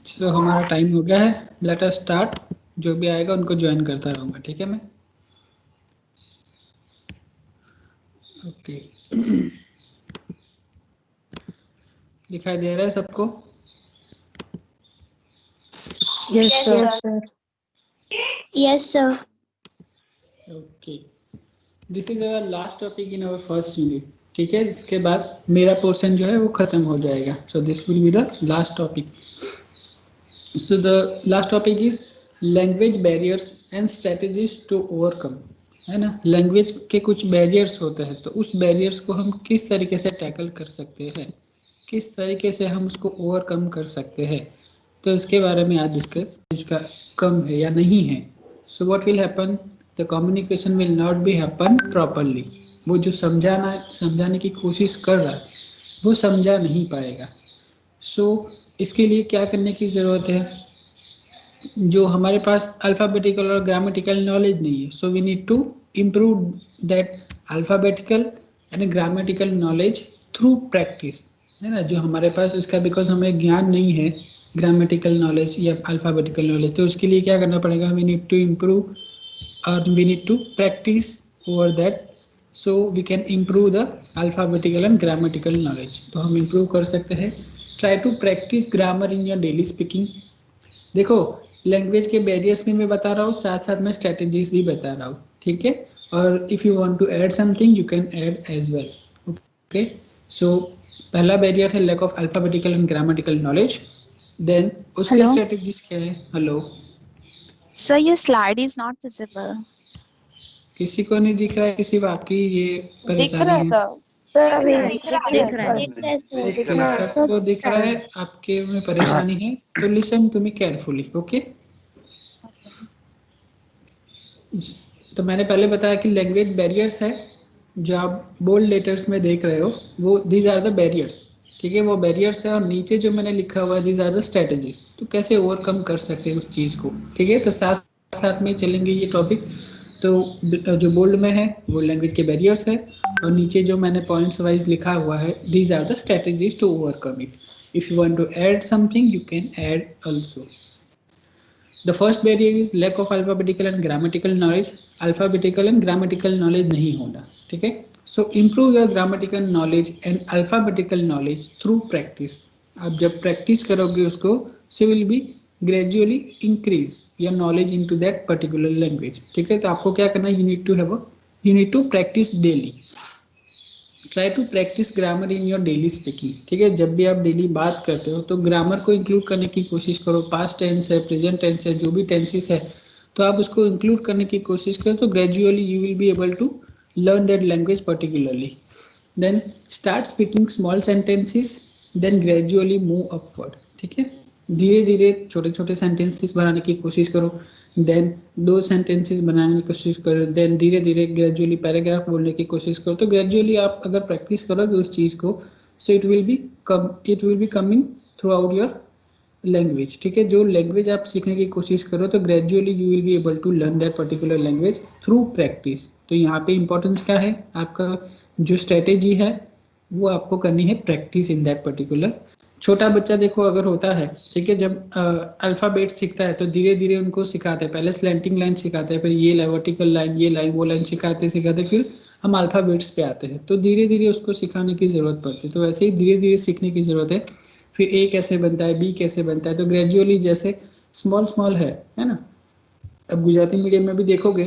तो हमारा टाइम हो गया है, लेट अस स्टार्ट। जो भी आएगा उनको ज्वाइन करता रहूँगा, ठीक है मैं। ओके, दिखाई दे रहा है सबको? Yes, sir. Yes, sir. Okay, this is our last topic in our first unit, ठीक है। इसके बाद मेरा पोर्शन जो है वो खत्म हो जाएगा। So this will be the last topic. So the last topic is language barriers and strategies to overcome, है ना। लैंग्वेज के कुछ बैरियर्स होते हैं, तो उस बैरियर्स को हम किस तरीके से टैकल कर सकते हैं, किस तरीके से हम उसको ओवरकम कर सकते हैं, तो इसके बारे में आज डिस्कस इसका कम है या नहीं है। So what will happen, the communication will not be happen properly. वो जो समझाने की कोशिश कर रहा है वो समझा नहीं पाएगा। सो इसके लिए क्या करने की ज़रूरत है, जो हमारे पास अल्फ़ाबेटिकल और ग्रामेटिकल नॉलेज नहीं है, so we need to improve that alphabetical and grammatical knowledge through practice, है ना। जो हमारे पास उसका बिकॉज हमें ज्ञान नहीं है ग्रामेटिकल नॉलेज या अल्फ़ाबेटिकल नॉलेज, तो उसके लिए क्या करना पड़ेगा, वी नीड टू इम्प्रूव और we need to practice over that, so we can improve the alphabetical and grammatical knowledge. तो हम इम्प्रूव कर सकते हैं। Try to practice grammar in your daily speaking. देखो, लैंग्वेज के बैरियर्स भी मैं बता रहा हूँ, साथ साथ में स्ट्रेटजीज भी बता रहा हूँ, ठीक है। और if you want to add something you can add as well, okay. So पहला बैरियर है lack of alphabetical and grammatical knowledge. Then उसके Hello. स्ट्रेटजीज क्या है? Hello, Sir, your slide is not visible. किसी को नहीं दिख रहा है? किसी बात की ये दिख रहा परेशानी है है? सर। दिख रहा है। ओके, सबको दिख रहा है, आपके में परेशानी है तो listen to me carefully, okay. तो मैंने पहले बताया कि लैंग्वेज बैरियर्स है, जो आप बोल्ड लेटर्स में देख रहे हो वो दीज आर द बैरियर्स, ठीक है। वो बैरियर्स है, और नीचे जो मैंने लिखा हुआ है दीज आर द स्ट्रेटजीज, तो कैसे ओवरकम कर सकते हैं उस चीज़ को, ठीक है। तो साथ साथ में चलेंगे ये टॉपिक। तो जो बोल्ड में है वो लैंग्वेज के बैरियर्स है, और नीचे जो मैंने पॉइंट्स वाइज लिखा हुआ है these are the strategies to overcome it. If you want to add something you can add also. The first barrier is lack of alphabetical and grammatical knowledge. Alphabetical and grammatical knowledge नहीं होना, ठीक है। So improve your grammatical knowledge and alphabetical knowledge through practice. आप जब practice करोगे उसको, so will be gradually increase your knowledge into that particular language, ठीक है। तो आपको क्या करना है, you need to practice daily. Try to practice grammar in your daily speaking, ठीक है। जब भी आप डेली बात करते हो तो ग्रामर को इंक्लूड करने की कोशिश करो। पास्ट टेंस है, प्रेजेंट टेंस है, जो भी टेंसेस है तो आप उसको इंक्लूड करने की कोशिश करो, तो gradually you will be able to learn that language particularly. Then start speaking small sentences, then gradually move upward, ठीक है। धीरे धीरे छोटे छोटे सेंटेंसेस बनाने की कोशिश करो, देन 2 सेंटेंसेस बनाने की कोशिश करो, देन धीरे धीरे ग्रेजुअली पैराग्राफ बोलने की कोशिश करो। तो ग्रेजुअली आप अगर प्रैक्टिस करोगे उस चीज़ को, so it will be coming through out your language, ठीक है। जो लैंग्वेज आप सीखने की कोशिश करो तो gradually you will be able to learn that particular language through practice. तो यहाँ पे इंपॉर्टेंस क्या है, आपका जो स्ट्रेटेजी है वो आपको करनी है प्रैक्टिस इन दैट पर्टिकुलर। छोटा बच्चा देखो अगर होता है, ठीक है, जब अल्फ़ाबेट सीखता है तो धीरे धीरे उनको सिखाते हैं। पहले स्लैंटिंग लाइन सिखाते हैं, फिर ये वर्टिकल लाइन, ये लाइन, वो लाइन सिखाते सिखाते फिर हम अल्फ़ाबेट्स पे आते हैं। तो धीरे धीरे उसको सिखाने की ज़रूरत पड़ती है। तो ऐसे ही धीरे धीरे सीखने की ज़रूरत है। फिर ए कैसे बनता है, बी कैसे बनता है, तो ग्रेजुअली जैसे स्मॉल स्मॉल है ना। अब गुजराती मीडियम में भी देखोगे,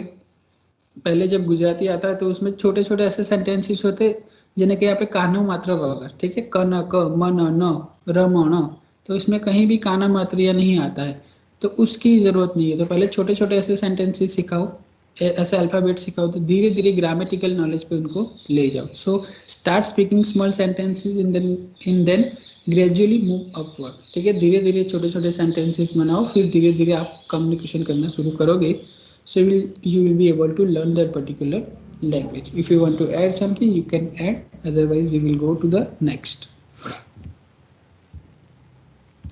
पहले जब गुजराती आता है तो उसमें छोटे छोटे ऐसे सेंटेंसेस होते जिन्हें कि यहाँ पे कानो मात्रा वगैरह, ठीक है, क न क म न र म न, तो इसमें कहीं भी काना मात्रिया नहीं आता है, तो उसकी ज़रूरत नहीं है। तो पहले छोटे छोटे ऐसे सेंटेंसेस सिखाओ, ऐसे अल्फ़ाबेट सिखाओ, तो धीरे धीरे ग्रामेटिकल नॉलेज पे उनको ले जाओ। So start speaking small sentences in then gradually move upward, ठीक है। धीरे धीरे छोटे छोटे सेंटेंसेस बनाओ, फिर धीरे धीरे आप कम्युनिकेशन करना शुरू करोगे, so you will be able to learn that particular language. If you want to add something you can add, otherwise we will go to the next.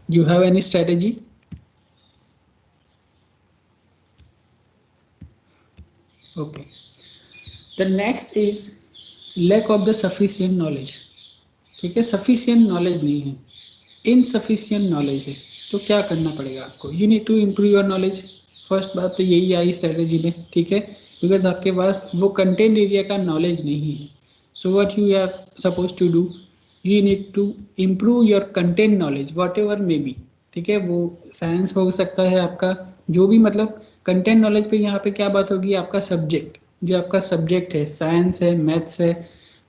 You have any strategy? Okay, the next is lack of the sufficient knowledge, ठीक है। sufficient knowledge नहीं है, insufficient knowledge है, तो क्या करना पड़ेगा आपको? You need to improve your knowledge. First बात तो यही आई स्ट्रेटेजी में, ठीक है, बिकॉज आपके पास वो कंटेंट एरिया का नॉलेज नहीं है। So what you are suppose to do, you need to improve your content knowledge whatever may be, ठीक है। वो साइंस हो सकता है आपका, जो भी, मतलब कंटेंट नॉलेज पे यहाँ पे क्या बात होगी, आपका सब्जेक्ट, जो आपका सब्जेक्ट है, साइंस है, मैथ्स है,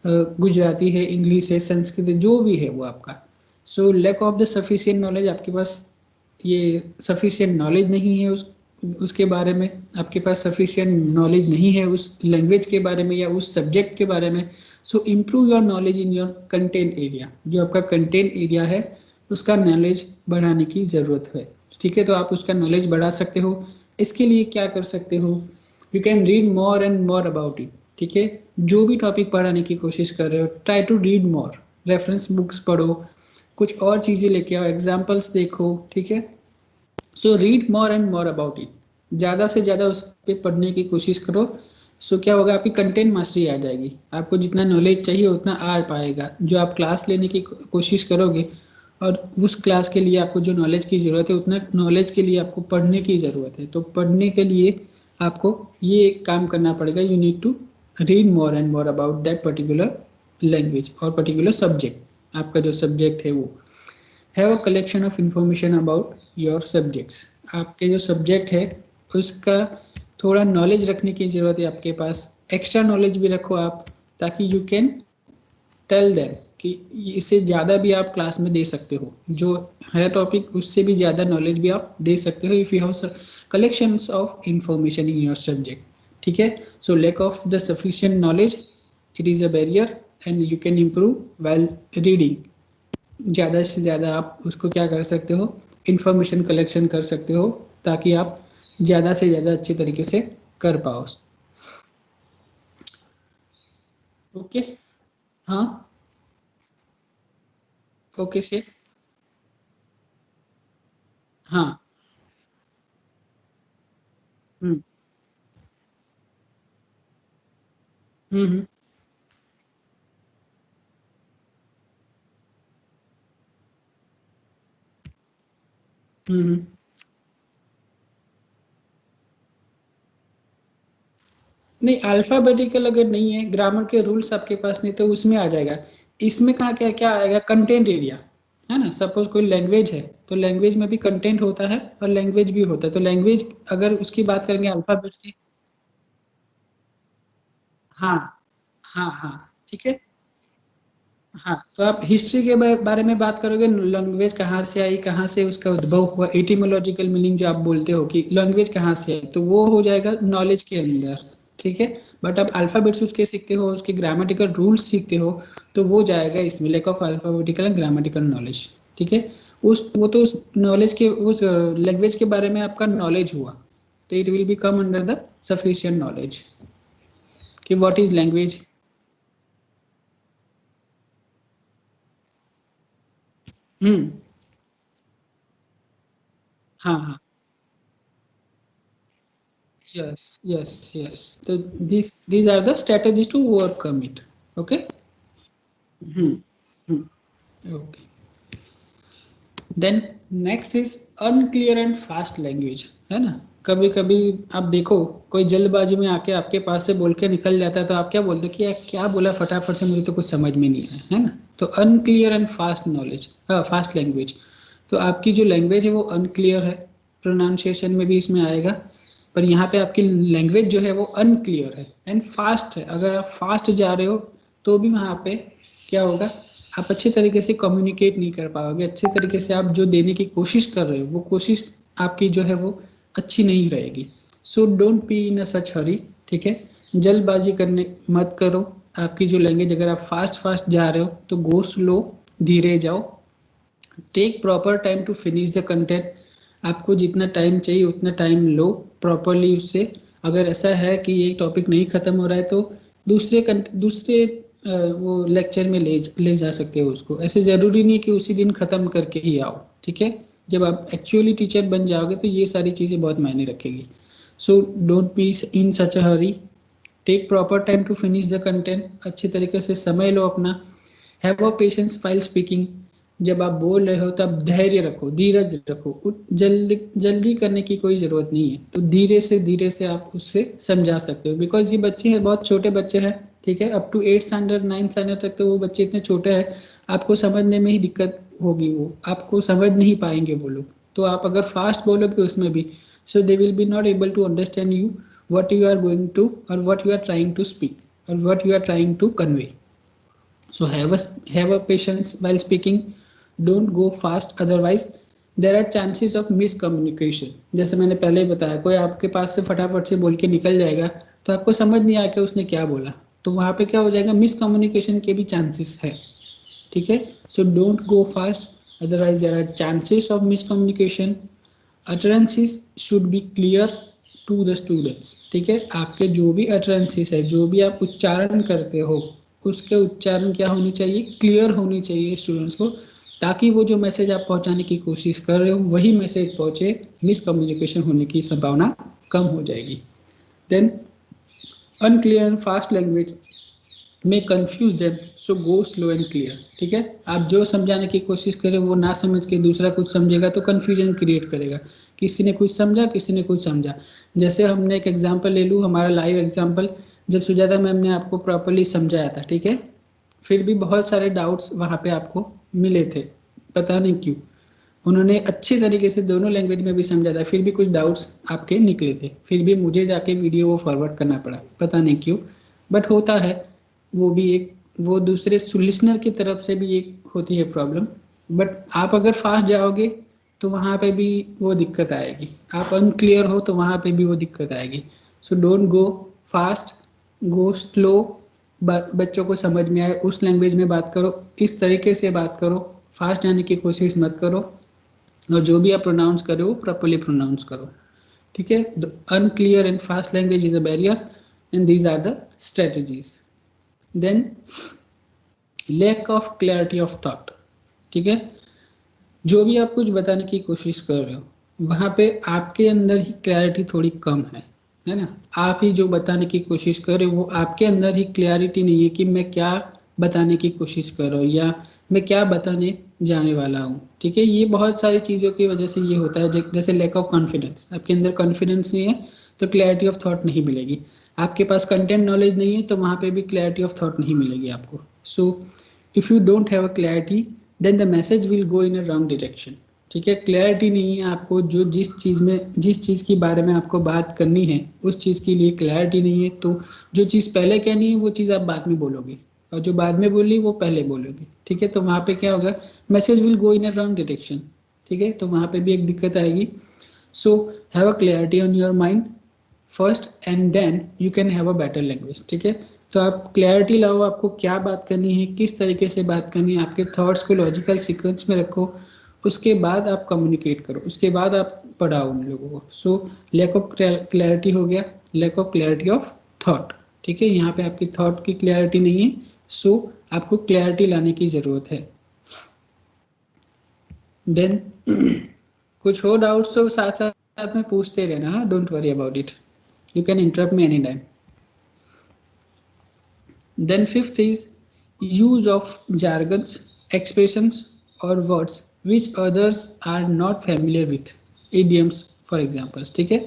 गुजराती है, इंग्लिश है, संस्कृत है, जो भी है वो आपका। So lack of the sufficient knowledge, आपके पास ये सफिशिएंट नॉलेज नहीं है उसके बारे में, आपके पास सफिशिएंट नॉलेज नहीं है उस लैंग्वेज के बारे में या उस सब्जेक्ट के बारे में। So improve your knowledge in your content area, जो आपका कंटेंट एरिया है उसका नॉलेज बढ़ाने की ज़रूरत है, ठीक है। तो आप उसका नॉलेज बढ़ा सकते हो। इसके लिए क्या कर सकते हो, you can read more and more about it, ठीक है। जो भी टॉपिक पढ़ाने की कोशिश कर रहे हो, try to read more, reference books पढ़ो, कुछ और चीज़ें लेके आओ, एग्जाम्पल्स देखो, ठीक है। So read more and more about it, ज़्यादा से ज़्यादा उस पर पढ़ने की कोशिश करो। सो क्या होगा, आपकी कंटेंट मास्टरी आ जाएगी, आपको जितना नॉलेज चाहिए उतना आ पाएगा। जो आप क्लास लेने की कोशिश करोगे और उस क्लास के लिए आपको जो नॉलेज की ज़रूरत है, उतना नॉलेज के लिए आपको पढ़ने की ज़रूरत है। तो पढ़ने के लिए आपको ये काम करना पड़ेगा, you need to read more and more about that particular language और पर्टिकुलर सब्जेक्ट। आपका जो सब्जेक्ट है वो have a collection of information about your subjects. आपके जो सब्जेक्ट है उसका थोड़ा नॉलेज रखने की ज़रूरत है आपके पास, एक्स्ट्रा नॉलेज भी रखो आप, ताकि यू कैन टेल देम कि इससे ज़्यादा भी आप क्लास में दे सकते हो, जो है टॉपिक उससे भी ज़्यादा नॉलेज भी आप दे सकते हो if you have collections of information in your subject, ठीक है। So lack of the sufficient knowledge, it is a barrier and you can improve well reading. ज़्यादा से ज़्यादा आप उसको क्या कर सकते हो, इंफॉर्मेशन कलेक्शन कर सकते हो, ताकि आप ज़्यादा से ज़्यादा अच्छे तरीके से कर पाओ। ओके, हाँ, ओके से, हाँ, हम्म, हम्म, हम्म। नहीं, अल्फ़ाबेटिकल अगर नहीं है, ग्रामर के रूल्स आपके पास नहीं, तो उसमें आ जाएगा। इसमें कहाँ क्या क्या आएगा, कंटेंट एरिया, है ना। सपोज कोई लैंग्वेज है तो लैंग्वेज में भी कंटेंट होता है और लैंग्वेज भी होता है। तो लैंग्वेज अगर उसकी बात करेंगे अल्फ़ाबेट्स की, हाँ, हाँ, हाँ, ठीक है। हाँ, तो आप हिस्ट्री के बारे में बात करोगे, लैंग्वेज कहाँ से आई, कहाँ से उसका उद्भव हुआ, एटिमोलॉजिकल मीनिंग जो आप बोलते हो कि लैंग्वेज कहाँ से आई, तो वो हो जाएगा नॉलेज के अंदर, ठीक है। बट आप अल्फ़ाबेट्स उसके सीखते हो, उसके ग्रामेटिकल रूल्स सीखते हो, तो वो जाएगा इसमें lack of alphabetical and grammatical knowledge, ठीक है। उस वो तो उस नॉलेज के, उस लैंग्वेज के बारे में आपका नॉलेज हुआ, तो it will be come under the sufficient knowledge कि व्हाट इज लैंग्वेज। हम्म, हाँ, हाँ, yes, yes, yes. So these are the strategies to overcome it. Okay. Hmm. Hmm. Okay. Then next is unclear and fast language, है ना। कभी कभी आप देखो, कोई जल्दबाजी में आके आपके पास से बोल के निकल जाता है, तो आप क्या बोलते हो कि यार क्या बोला फटाफट से, मुझे तो कुछ समझ में नहीं आया, है ना। तो unclear and fast knowledge, fast language, तो आपकी जो लैंग्वेज है वो अनक्लियर है, प्रोनाउंसिएशन में भी इसमें आएगा, पर यहाँ पे आपकी लैंग्वेज जो है वो अनक्लियर है एंड फास्ट है। अगर आप फास्ट जा रहे हो तो भी वहाँ पे क्या होगा, आप अच्छे तरीके से कम्युनिकेट नहीं कर पाओगे, अच्छे तरीके से आप जो देने की कोशिश कर रहे हो वो कोशिश आपकी जो है वो अच्छी नहीं रहेगी। सो डोंट बी इन अ सच हरी, ठीक है। जल्दबाजी करने मत करो। आपकी जो लैंग्वेज, अगर आप फास्ट फास्ट जा रहे हो तो गो स्लो, धीरे जाओ। Take proper time to finish the content, आपको जितना टाइम चाहिए उतना टाइम लो प्रॉपरली उससे। अगर ऐसा है कि ये टॉपिक नहीं ख़त्म हो रहा है तो दूसरे वो लेक्चर में ले जा सकते हो उसको। ऐसे ज़रूरी नहीं कि उसी दिन ख़त्म करके ही आओ, ठीक है। जब आप एक्चुअली टीचर बन जाओगे तो ये सारी चीज़ें बहुत मायने रखेगी। So don't be in such a hurry, take proper time to finish the content, अच्छे तरीके से समय लो अपना। Have a patience while speaking, जब आप बोल रहे हो तब धैर्य रखो, धीरज रखो, जल्दी जल्दी करने की कोई ज़रूरत नहीं है। तो धीरे से आप उससे समझा सकते हो, बिकॉज ये बच्चे हैं, बहुत छोटे बच्चे हैं, ठीक है, अप टू 8 स्टैंडर्ड 9 स्टैंडर्ड तक तो वो बच्चे इतने छोटे हैं, आपको समझने में ही दिक्कत होगी, वो आपको समझ नहीं पाएंगे वो लोग। तो आप अगर फास्ट बोलोगे उसमें भी, so they will be not able to understand you what you are going to or what you are trying to speak or what you are trying to convey. So have a patience while speaking, don't go fast, otherwise there are chances of miscommunication. जैसे मैंने पहले ही बताया, कोई आपके पास से फटाफट से बोल के निकल जाएगा तो आपको समझ नहीं आया कि उसने क्या बोला, तो वहाँ पे क्या हो जाएगा, मिसकम्युनिकेशन के भी चांसेस है, ठीक है। So don't go fast, otherwise there are chances of miscommunication. Utterances should be clear to the students, ठीक है, आपके जो भी अटरेंसेस है, जो भी आप उच्चारण करते हो, उसके उच्चारण क्या होनी चाहिए, क्लियर होनी चाहिए स्टूडेंट्स को, ताकि वो जो मैसेज आप पहुंचाने की कोशिश कर रहे हो वही मैसेज पहुंचे, मिसकम्युनिकेशन होने की संभावना कम हो जाएगी। Then unclear and fast language में confuse them, so go slow and clear, ठीक है। आप जो समझाने की कोशिश करें वो ना समझ के दूसरा कुछ समझेगा तो कन्फ्यूजन क्रिएट करेगा, किसी ने कुछ समझा, किसी ने कुछ समझा। जैसे हमने एक एग्जांपल ले लूँ, हमारा लाइव एग्जांपल, जब सुजाता मैम ने आपको प्रॉपर्ली समझाया था, ठीक है, फिर भी बहुत सारे डाउट्स वहाँ पे आपको मिले थे, पता नहीं क्यों। उन्होंने अच्छे तरीके से दोनों लैंग्वेज में भी समझा था, फिर भी कुछ डाउट्स आपके निकले थे, फिर भी मुझे जाके वीडियो वो फॉरवर्ड करना पड़ा, पता नहीं क्यों, बट होता है। वो भी एक, वो दूसरे लिसनर की तरफ से भी एक होती है प्रॉब्लम, बट आप अगर फास्ट जाओगे तो वहाँ पे भी वो दिक्कत आएगी, आप अनक्लियर हो तो वहाँ पे भी वो दिक्कत आएगी। सो don't go fast, go slow, बच्चों को समझ में आए उस लैंग्वेज में बात करो, इस तरीके से बात करो, फास्ट जाने की कोशिश मत करो, और जो भी आप प्रोनाउंस करो प्रॉपर्ली प्रोनाउंस करो, ठीक है। Unclear and fast language is a barrier and these are the strategies. Then lack of clarity of thought, ठीक है, जो भी आप कुछ बताने की कोशिश कर रहे हो वहाँ पे आपके अंदर ही क्लैरिटी थोड़ी कम है ना, आप ही जो बताने की कोशिश कर रहे हो वो आपके अंदर ही क्लैरिटी नहीं है कि मैं क्या बताने की कोशिश कर रहा हूँ या मैं क्या बताने जाने वाला हूँ, ठीक है। ये बहुत सारी चीज़ों की वजह से ये होता है, जैसे लैक ऑफ कॉन्फिडेंस, आपके अंदर कॉन्फिडेंस नहीं है तो क्लैरिटी ऑफ थॉट नहीं मिलेगी, आपके पास कंटेंट नॉलेज नहीं है तो वहाँ पे भी क्लैरिटी ऑफ थॉट नहीं मिलेगी आपको। So if you don't have a clarity then the message will go in a wrong direction, ठीक है। क्लैरिटी नहीं है आपको, जो जिस चीज़ के बारे में आपको बात करनी है उस चीज़ के लिए क्लैरिटी नहीं है, तो जो चीज़ पहले कहनी है वो चीज़ आप बाद में बोलोगे, और जो बाद में बोली वो पहले बोलोगे, ठीक है। तो वहाँ पे क्या होगा, message will go in a wrong direction, ठीक है, तो वहाँ पे भी एक दिक्कत आएगी। So have a clarity on your mind first and then you can have a better language, ठीक है। तो आप क्लैरिटी लाओ, आपको क्या बात करनी है, किस तरीके से बात करनी है, आपके थॉट्स को लॉजिकल सीक्वेंस में रखो, उसके बाद आप कम्युनिकेट करो, उसके बाद आप पढ़ाओ उन लोगों को। सो लैक ऑफ क्लैरिटी हो गया, lack of clarity of thought, ठीक है, यहाँ पे आपकी थॉट की क्लैरिटी नहीं है, सो आपको क्लैरिटी लाने की ज़रूरत है। देन कुछ और डाउट्स तो साथ साथ में पूछते रहना, don't worry about it, you can interrupt me anytime. Then fifth is use of jargons, expressions or words which others are not familiar with, idioms for examples, ठीक है।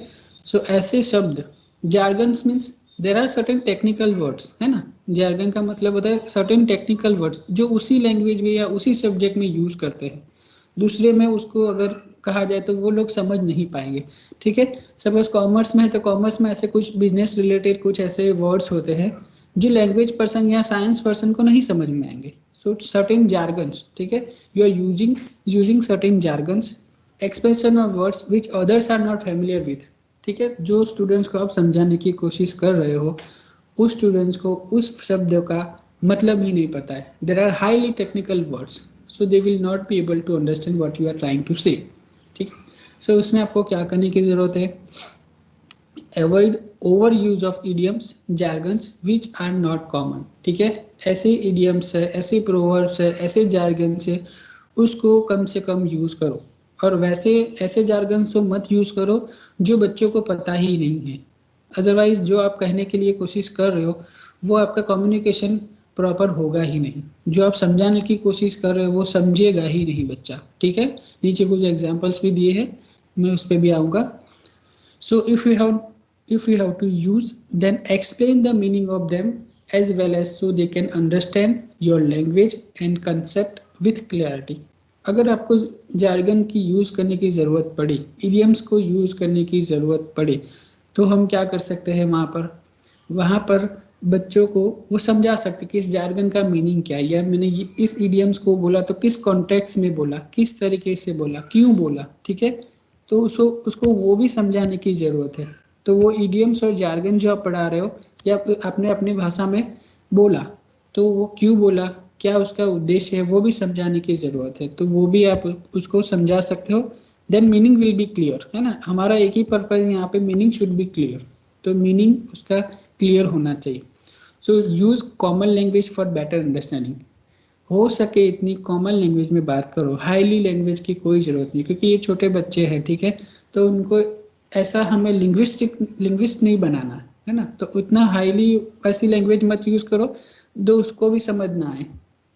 So ऐसे शब्द, jargons means there are certain technical words, है ना, jargon का मतलब होता है certain technical words जो उसी लैंग्वेज में या उसी सब्जेक्ट में यूज करते हैं, दूसरे में उसको अगर कहा जाए तो वो लोग समझ नहीं पाएंगे, ठीक है। सपोज कॉमर्स में है तो कॉमर्स में ऐसे कुछ बिजनेस रिलेटेड कुछ ऐसे वर्ड्स होते हैं जो लैंग्वेज पर्सन या साइंस पर्सन को नहीं समझ में आएंगे। सो सर्टेन जार्गन्स, ठीक है, you are using certain jargons, expression और words which others are not familiar with, ठीक है। जो स्टूडेंट्स को आप समझाने की कोशिश कर रहे हो उस स्टूडेंट्स को उस शब्द का मतलब ही नहीं पता है, there are highly technical words, so they will not be able to understand what you are trying to say, ठीक। सो उसमें आपको क्या करने की ज़रूरत है, avoid over use of idioms jargons which are not common, ठीक है। ऐसे इडियम्स है, ऐसे प्रोवर्ब्स है, ऐसे जार्गन्स है, उसको कम से कम यूज़ करो, और वैसे ऐसे जार्गन्स को मत यूज़ करो जो बच्चों को पता ही नहीं है। अदरवाइज जो आप कहने के लिए कोशिश कर रहे हो वो आपका कम्युनिकेशन प्रॉपर होगा ही नहीं। जो आप समझाने की कोशिश कर रहे हो वो समझेगा ही नहीं बच्चा, ठीक है। नीचे कुछ एग्जांपल्स भी दिए हैं, मैं उस पर भी आऊँगा। सो if you have to use, then explain the meaning of them as well as so they can understand your language and concept with clarity। अगर आपको जार्गन की यूज़ करने की ज़रूरत पड़ी, इडियम्स को यूज़ करने की ज़रूरत पड़े, तो हम क्या कर सकते हैं वहाँ पर बच्चों को वो समझा सकते कि इस जार्गन का मीनिंग क्या है, या मैंने इस इडियम्स को बोला तो किस कॉन्टेक्स्ट में बोला, किस तरीके से बोला, क्यों बोला, ठीक है। तो उसको वो भी समझाने की ज़रूरत है। तो वो इडियम्स और जार्गन जो आप पढ़ा रहे हो या आपने अपनी भाषा में बोला, तो वो क्यों बोला, क्या उसका उद्देश्य है, वो भी समझाने की ज़रूरत है। तो वो भी आप उसको समझा सकते हो। Then meaning will be clear, है ना। हमारा एक ही पर्पज़ यहाँ पे, मीनिंग शुड बी क्लियर। तो मीनिंग उसका क्लियर होना चाहिए। So use common language for better understanding. हो सके इतनी कॉमन लैंग्वेज में बात करो, हाईली लैंग्वेज की कोई ज़रूरत नहीं, क्योंकि ये छोटे बच्चे हैं, ठीक है। तो उनको ऐसा हमें लिंग्विस्ट नहीं बनाना है ना। तो उतना हाईली ऐसी लैंग्वेज मत यूज़ करो जो उसको भी समझ ना आए,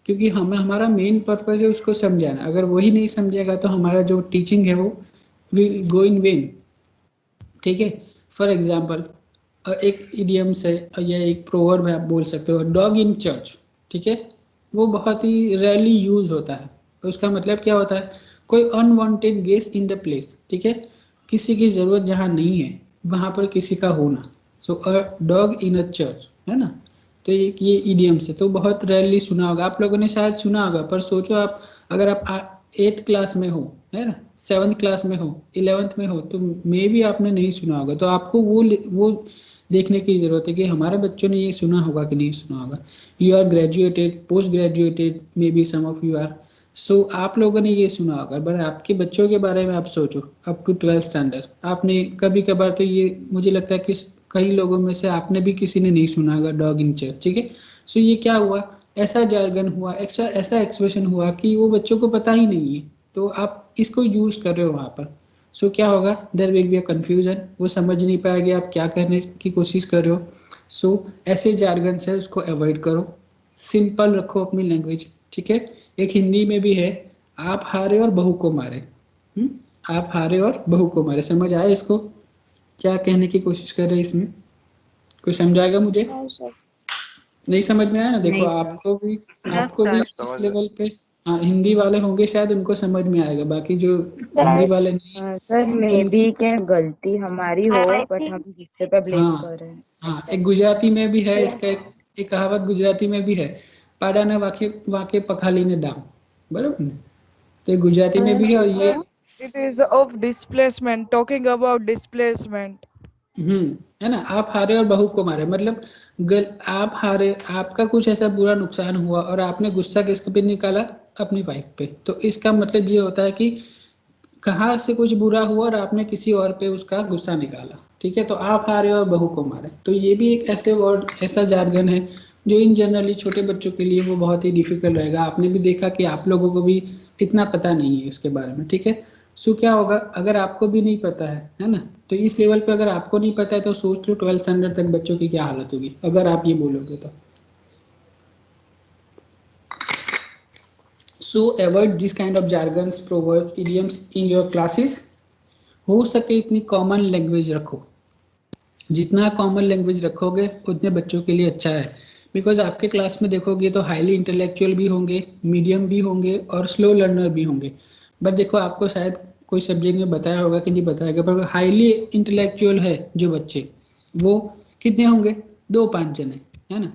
क्योंकि हमारा मेन पर्पज़ है उसको समझाना। अगर वही नहीं समझेगा तो हमारा जो टीचिंग है वो विल गो इन वेन, ठीक है। फॉर एग्जाम्पल एक इडियम्स है या एक प्रोवर्ब है, आप बोल सकते हो डॉग इन चर्च, ठीक है। वो बहुत ही रेयरली यूज होता है। उसका मतलब क्या होता है, कोई unwanted guest in the place, ठीक है। किसी की ज़रूरत जहाँ नहीं है वहाँ पर किसी का होना। सो a dog in a church, है ना। तो एक ये इडियम्स है, तो बहुत रेयरली सुना होगा आप लोगों ने, शायद सुना होगा। पर सोचो आप, अगर आप 8th क्लास में हो, है ना, 7th क्लास में हो, 11th में हो, तो मे भी आपने नहीं सुना होगा। तो आपको वो देखने की ज़रूरत है कि हमारे बच्चों ने ये सुना होगा कि नहीं सुना होगा। You are graduated, post graduated, maybe some of you are. So आप लोगों ने ये सुना होगा, बट आपके बच्चों के बारे में आप सोचो, अप टू 12th स्टैंडर्ड आपने कभी कभार, तो ये मुझे लगता है कि कई लोगों में से आपने भी किसी ने नहीं सुना होगा डॉग इन चर्च, ठीक है। सो ये क्या हुआ, ऐसा जार्गन हुआ, ऐसा एक्सप्रेशन हुआ कि वो बच्चों को पता ही नहीं है, तो आप इसको यूज़ कर रहे हो वहाँ पर। सो क्या होगा, there will be a confusion, वो समझ नहीं पाएंगे आप क्या करने की कोशिश कर रहे हो। सो ऐसे जार्गन है उसको अवॉइड करो, सिंपल रखो अपनी लैंग्वेज, ठीक है। एक हिंदी में भी है, आप हारे और बहू को मारे। आप हारे और बहू को मारे, समझ आए इसको क्या कहने की कोशिश कर रहे हैं इसमें? कोई समझाएगा मुझे? नहीं समझ में आया ना। देखो नहीं सर। आपको भी इस लेवल पे, हाँ, हिंदी वाले होंगे शायद उनको समझ में आएगा, बाकी जो हिंदी वाले नहीं सर मे उन, बी क्या गलती हमारी हो, बट हम दूसरे पे ब्लेम कर हाँ रहे हैं। हाँ, एक गुजराती में भी है इसका, एक कहावत गुजराती में भी है, पाड़ा ने वाके वाके पखाली ने डाम, बराबर ना। तो ये गुजराती में भी है और ये It is of displacement, talking about displacement. है ना। आप हारे और बहू को मारे, मतलब आप हारे, आपका कुछ ऐसा बुरा नुकसान हुआ और आपने गुस्सा किसके पे निकाला, अपनी वाइफ पे। तो इसका मतलब ये होता है कि कहाँ से कुछ बुरा हुआ और आपने किसी और पे उसका गुस्सा निकाला, ठीक है। तो आप हारे और बहू को मारे, तो ये भी एक ऐसे वर्ड, ऐसा जार्गन है जो इन जनरली छोटे बच्चों के लिए वो बहुत ही डिफिकल्ट रहेगा। आपने भी देखा कि आप लोगों को भी इतना पता नहीं है उसके बारे में, ठीक है। सो क्या होगा, अगर आपको भी नहीं पता है ना, तो इस लेवल पे अगर आपको नहीं पता है तो सोच लो 12th स्टैंडर्ड तक बच्चों की क्या हालत होगी अगर आप ये बोलोगे तो। सो avoid this kind of jargons, proverbs, idioms in your classes. हो सके इतनी कॉमन लैंग्वेज रखो, जितना कॉमन लैंग्वेज रखोगे उतने बच्चों के लिए अच्छा है। बिकॉज आपके क्लास में देखोगे तो हाईली इंटेलेक्चुअल भी होंगे, मीडियम भी होंगे और स्लो लर्नर भी होंगे। बट देखो आपको शायद कोई सब्जेक्ट में बताया होगा कि नहीं बताया गया, पर हाईली इंटेलेक्चुअल है जो बच्चे, वो कितने होंगे, 2-5 जने, है ना।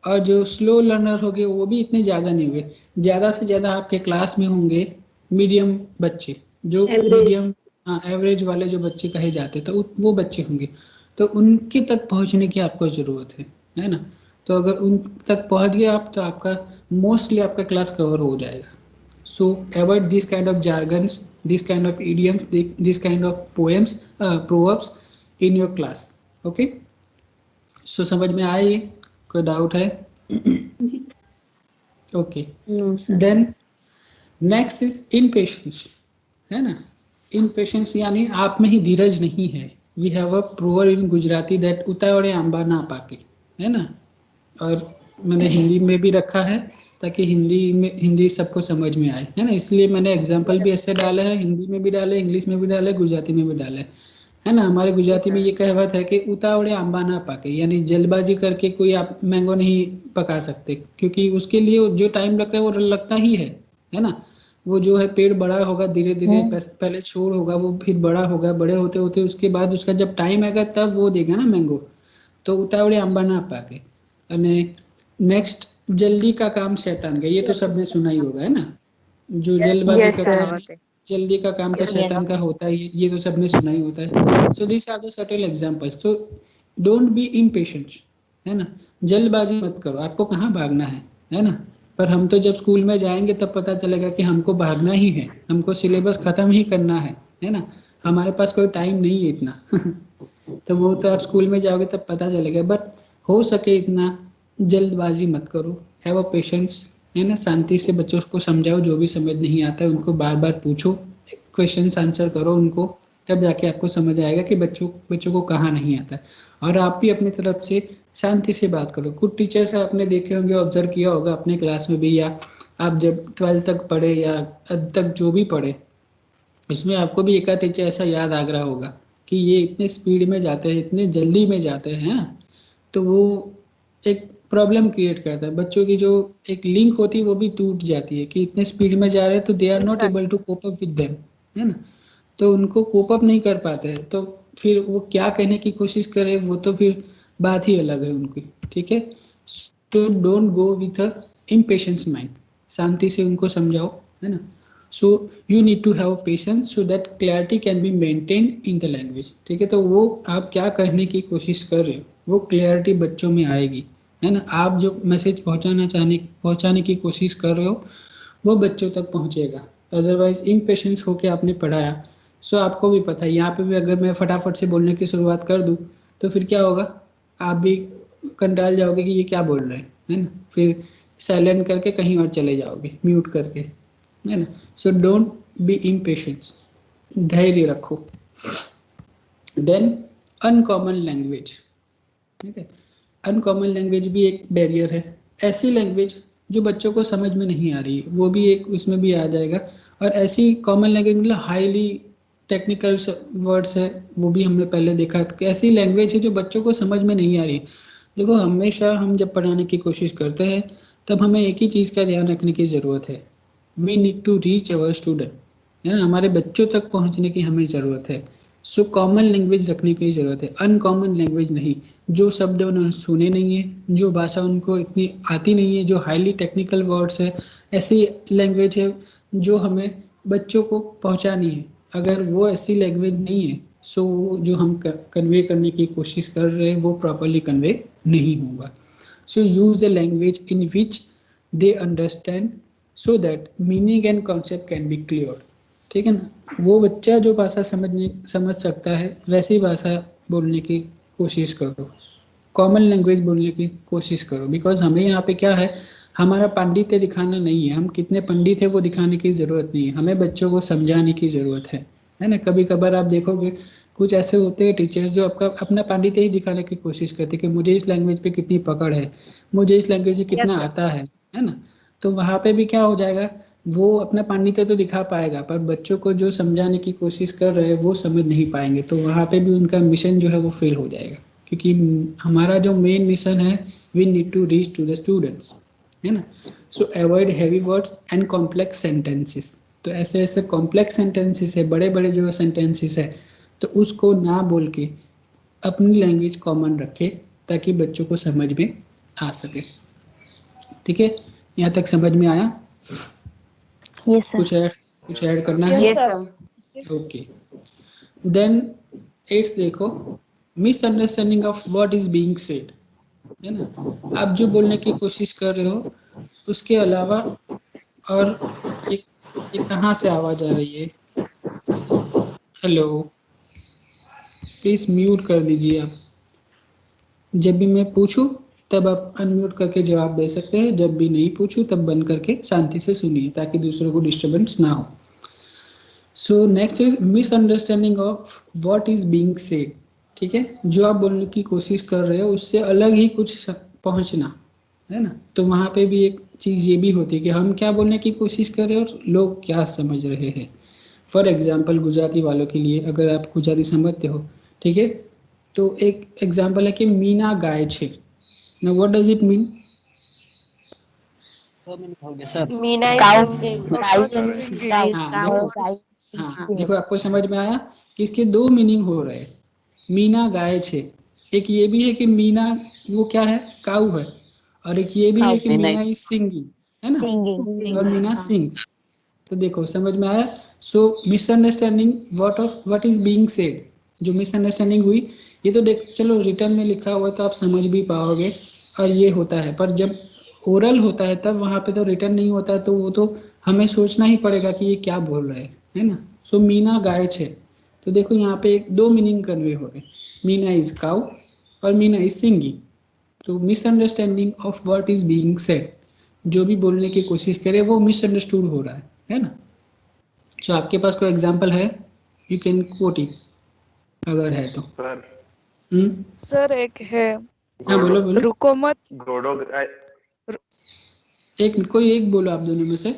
और जो स्लो लर्नर होंगे वो भी इतने ज़्यादा नहीं होंगे, ज़्यादा से ज़्यादा आपके क्लास में होंगे मीडियम बच्चे, जो मीडियम, हाँ, एवरेज वाले जो बच्चे कहे जाते, तो वो बच्चे होंगे। तो उनके तक पहुंचने की आपको ज़रूरत है ना। तो अगर उन तक पहुंच गए आप तो आपका मोस्टली आपका क्लास कवर हो जाएगा। So avoid this kind of jargons, this kind of idioms, this kind of poems, proverbs in your class. Okay, so समझ में आया ये? कोई डाउट है? Okay, then next is impatience, है ना। इम्पेशेंस यानी आप में ही धीरज नहीं है। We have a proverb in Gujarati that उतावड़े आंबा ना पाके, है ना। और मैंने हिंदी में भी रखा है ताकि हिंदी सबको समझ में आए, है ना। इसलिए मैंने एग्जाम्पल भी ऐसे डाले हैं, हिंदी में भी डाले, इंग्लिश में भी डाले, गुजराती में भी डाले, है ना। हमारे गुजराती में ये कहावत है कि उतावड़े आंबा ना पाके, यानी जल्दबाजी करके कोई आप मैंगो नहीं पका सकते, क्योंकि उसके लिए जो टाइम लगता है वो लगता ही है ना। वो जो है पेड़ बड़ा होगा धीरे धीरे, पहले छोड़ होगा, वो फिर बड़ा होगा, बड़े होते होते उसके बाद उसका जब टाइम आएगा तब वो देगा ना मैंगो। तो उतावड़े आंबा ना पाके। અને नेक्स्ट, जल्दी का काम शैतान का, ये तो सबने सुना ही होगा, है ना। जो जल्दबाजी Yes, करता sir. है, जल्दी का काम तो शैतान का होता ही, ये तो सबने सुना ही होता है। So this are the certain examples. तो डोंट बी इम्पेशेंट, है ना। जल्दबाजी मत करो, आपको कहाँ भागना है ना। पर हम तो जब स्कूल में जाएंगे तब पता चलेगा कि हमको भागना ही है, हमको सिलेबस खत्म ही करना है ना। हमारे पास कोई टाइम नहीं है इतना तो वो तो आप स्कूल में जाओगे तब पता चलेगा। बट हो सके इतना जल्दबाजी मत करो, हैव अ पेशेंस, है ना। शांति से बच्चों को समझाओ, जो भी समझ नहीं आता है उनको बार बार पूछो, क्वेश्चन आंसर करो उनको, तब जाके आपको समझ आएगा कि बच्चों को कहाँ नहीं आता है। और आप भी अपनी तरफ से शांति से बात करो। कुछ टीचर्स आपने देखे होंगे, ऑब्जर्व किया होगा अपने क्लास में भी, या आप जब 12th तक पढ़े या अब तक जो भी पढ़े, इसमें आपको भी एक आध टीचर ऐसा याद आ रहा होगा कि ये इतने स्पीड में जाते हैं, इतने जल्दी में जाते हैं, तो वो एक प्रॉब्लम क्रिएट करता है। बच्चों की जो एक लिंक होती है वो भी टूट जाती है कि इतने स्पीड में जा रहे हैं तो they are not able to cope up with them, है ना। तो उनको कोप अप नहीं कर पाते हैं, तो फिर वो क्या कहने की कोशिश करे, वो तो फिर बात ही अलग है उनकी, ठीक है। तो don't go with a impatience mind, शांति से उनको समझाओ, है ना। So you need to have patience so that clarity can be maintained in the language, ठीक है। तो वो आप क्या कहने की कोशिश कर रहे हो वो क्लैरिटी बच्चों में आएगी, है ना। आप जो मैसेज पहुंचाने की कोशिश कर रहे हो वो बच्चों तक पहुंचेगा। अदरवाइज इम्पेशेंस होके आपने पढ़ाया, सो आपको भी पता है यहाँ पे भी अगर मैं फटाफट से बोलने की शुरुआत कर दूँ तो फिर क्या होगा, आप भी कंटाल जाओगे कि ये क्या बोल रहे हैं, है ना। फिर साइलेंट करके कहीं और चले जाओगे, म्यूट करके, है ना। सो डोंट बी इम्पेशेंस, धैर्य रखो। देन अनकॉमन लैंग्वेज, ठीक है। अनकॉमन लैंग्वेज भी एक बैरियर है। ऐसी लैंग्वेज जो बच्चों को समझ में नहीं आ रही है वो भी एक उसमें भी आ जाएगा। और ऐसी कॉमन लैंग्वेज मतलब हाईली टेक्निकल वर्ड्स है, वो भी हमने पहले देखा कि ऐसी लैंग्वेज है जो बच्चों को समझ में नहीं आ रही है। देखो हमेशा हम जब पढ़ाने की कोशिश करते हैं तब हमें एक ही चीज़ का ध्यान रखने की ज़रूरत है, we need to reach our student, है ना। हमारे बच्चों तक पहुंचने की हमें ज़रूरत है। सो कॉमन लैंग्वेज रखने की ज़रूरत है, अनकॉमन लैंग्वेज नहीं। जो शब्द उन्होंने सुने नहीं है, जो भाषा उनको इतनी आती नहीं है, जो हाईली टेक्निकल वर्ड्स है, ऐसी लैंग्वेज है जो हमें बच्चों को पहुंचानी है। अगर वो ऐसी लैंग्वेज नहीं है सो जो हम कन्वे करने की कोशिश कर रहे हैं वो प्रॉपरली कन्वे नहीं होगा। So use the language in which they understand so that meaning and concept can be clear, ठीक है ना। वो बच्चा जो भाषा समझ सकता है वैसी भाषा बोलने की कोशिश करो, कॉमन लैंग्वेज बोलने की कोशिश करो। बिकॉज हमें यहाँ पे क्या है, हमारा पांडित्य दिखाना नहीं है, हम कितने पंडित है वो दिखाने की ज़रूरत नहीं है, हमें बच्चों को समझाने की ज़रूरत है ना। कभी कभार आप देखोगे कुछ ऐसे होते हैं टीचर्स जो आपका अपना पांडित्य ही दिखाने की कोशिश करते हैं कि मुझे इस लैंग्वेज पे कितनी पकड़ है, मुझे इस लैंग्वेज में कितना आता है ना। तो वहाँ पे भी क्या हो जाएगा, वो अपना पांडित्य तो दिखा पाएगा पर बच्चों को जो समझाने की कोशिश कर रहे हैं वो समझ नहीं पाएंगे, तो वहाँ पे भी उनका मिशन जो है वो फेल हो जाएगा। क्योंकि हमारा जो मेन मिशन है, we need to reach to the students, है ना। So avoid heavy words and complex sentences. तो ऐसे ऐसे कॉम्प्लेक्स सेंटेंसेस है, बड़े बड़े जो सेंटेंसेस है, तो उसको ना बोल के अपनी लैंग्वेज कॉमन रखे ताकि बच्चों को समझ में आ सके, ठीक है। यहाँ तक समझ में आया? Yes, sir. कुछ ऐड करना है? Yes, sir. Okay. Then 8th देखो, misunderstanding of what is being said, है ना। आप जो बोलने की कोशिश कर रहे हो उसके अलावा और एक कहाँ से आवाज आ रही है? हेलो, प्लीज म्यूट कर दीजिए आप। जब भी मैं पूछूं तब आप अनम्यूट करके जवाब दे सकते हैं, जब भी नहीं पूछूं तब बंद करके शांति से सुनिए ताकि दूसरों को डिस्टर्बेंस ना हो। So next is misunderstanding of what is being said, ठीक है। जो आप बोलने की कोशिश कर रहे हो उससे अलग ही कुछ पहुंचना, है ना। तो वहाँ पे भी एक चीज़ ये भी होती है कि हम क्या बोलने की कोशिश कर रहे हैं और लोग क्या समझ रहे हैं। फॉर एग्जाम्पल गुजराती वालों के लिए, अगर आप गुजराती समझते हो, ठीक है, तो एक एग्जाम्पल है कि मीना गाय छे। Now what does it mean? Meena is Cow. Singing. Cow singing. Guys, हाँ cow. देखो, हाँ देखो, आपको समझ में आया कि इसके दो मीनिंग हो रहे हैं। मीना गाय छे, एक ये भी है कि मीना वो क्या है, काऊ है, और एक ये भी है कि मीना इज सिंगिंग, है ना, सिंगिंग। और मीना सिंग्स। तो देखो समझ में आया। So misunderstanding what is being said, जो मिसअंडरस्टैंडिंग हुई, ये तो देख चलो रिटर्न में लिखा हुआ है तो आप समझ भी पाओगे, और ये होता है, पर जब ओरल होता है तब वहाँ पे तो रिटर्न नहीं होता है, तो वो तो हमें सोचना ही पड़ेगा कि ये क्या बोल रहे हैं, है ना। सो मीना गाय छे, तो देखो यहाँ पे एक दो मीनिंग कन्वे हो रहे, मीना इज काउ और मीना इज सिंगिंग। तो misunderstanding of what is being said, जो भी बोलने की कोशिश करे वो मिसअंडरस्टूड हो रहा है ना। तो आपके पास कोई एग्जांपल है, यू कैन कोट इट अगर है तो। सर सर एक है, हाँ घोड़ो बोलो बोलो, रुको मत। घोड़ो एक कोई एक बोलो आप दोनों में से,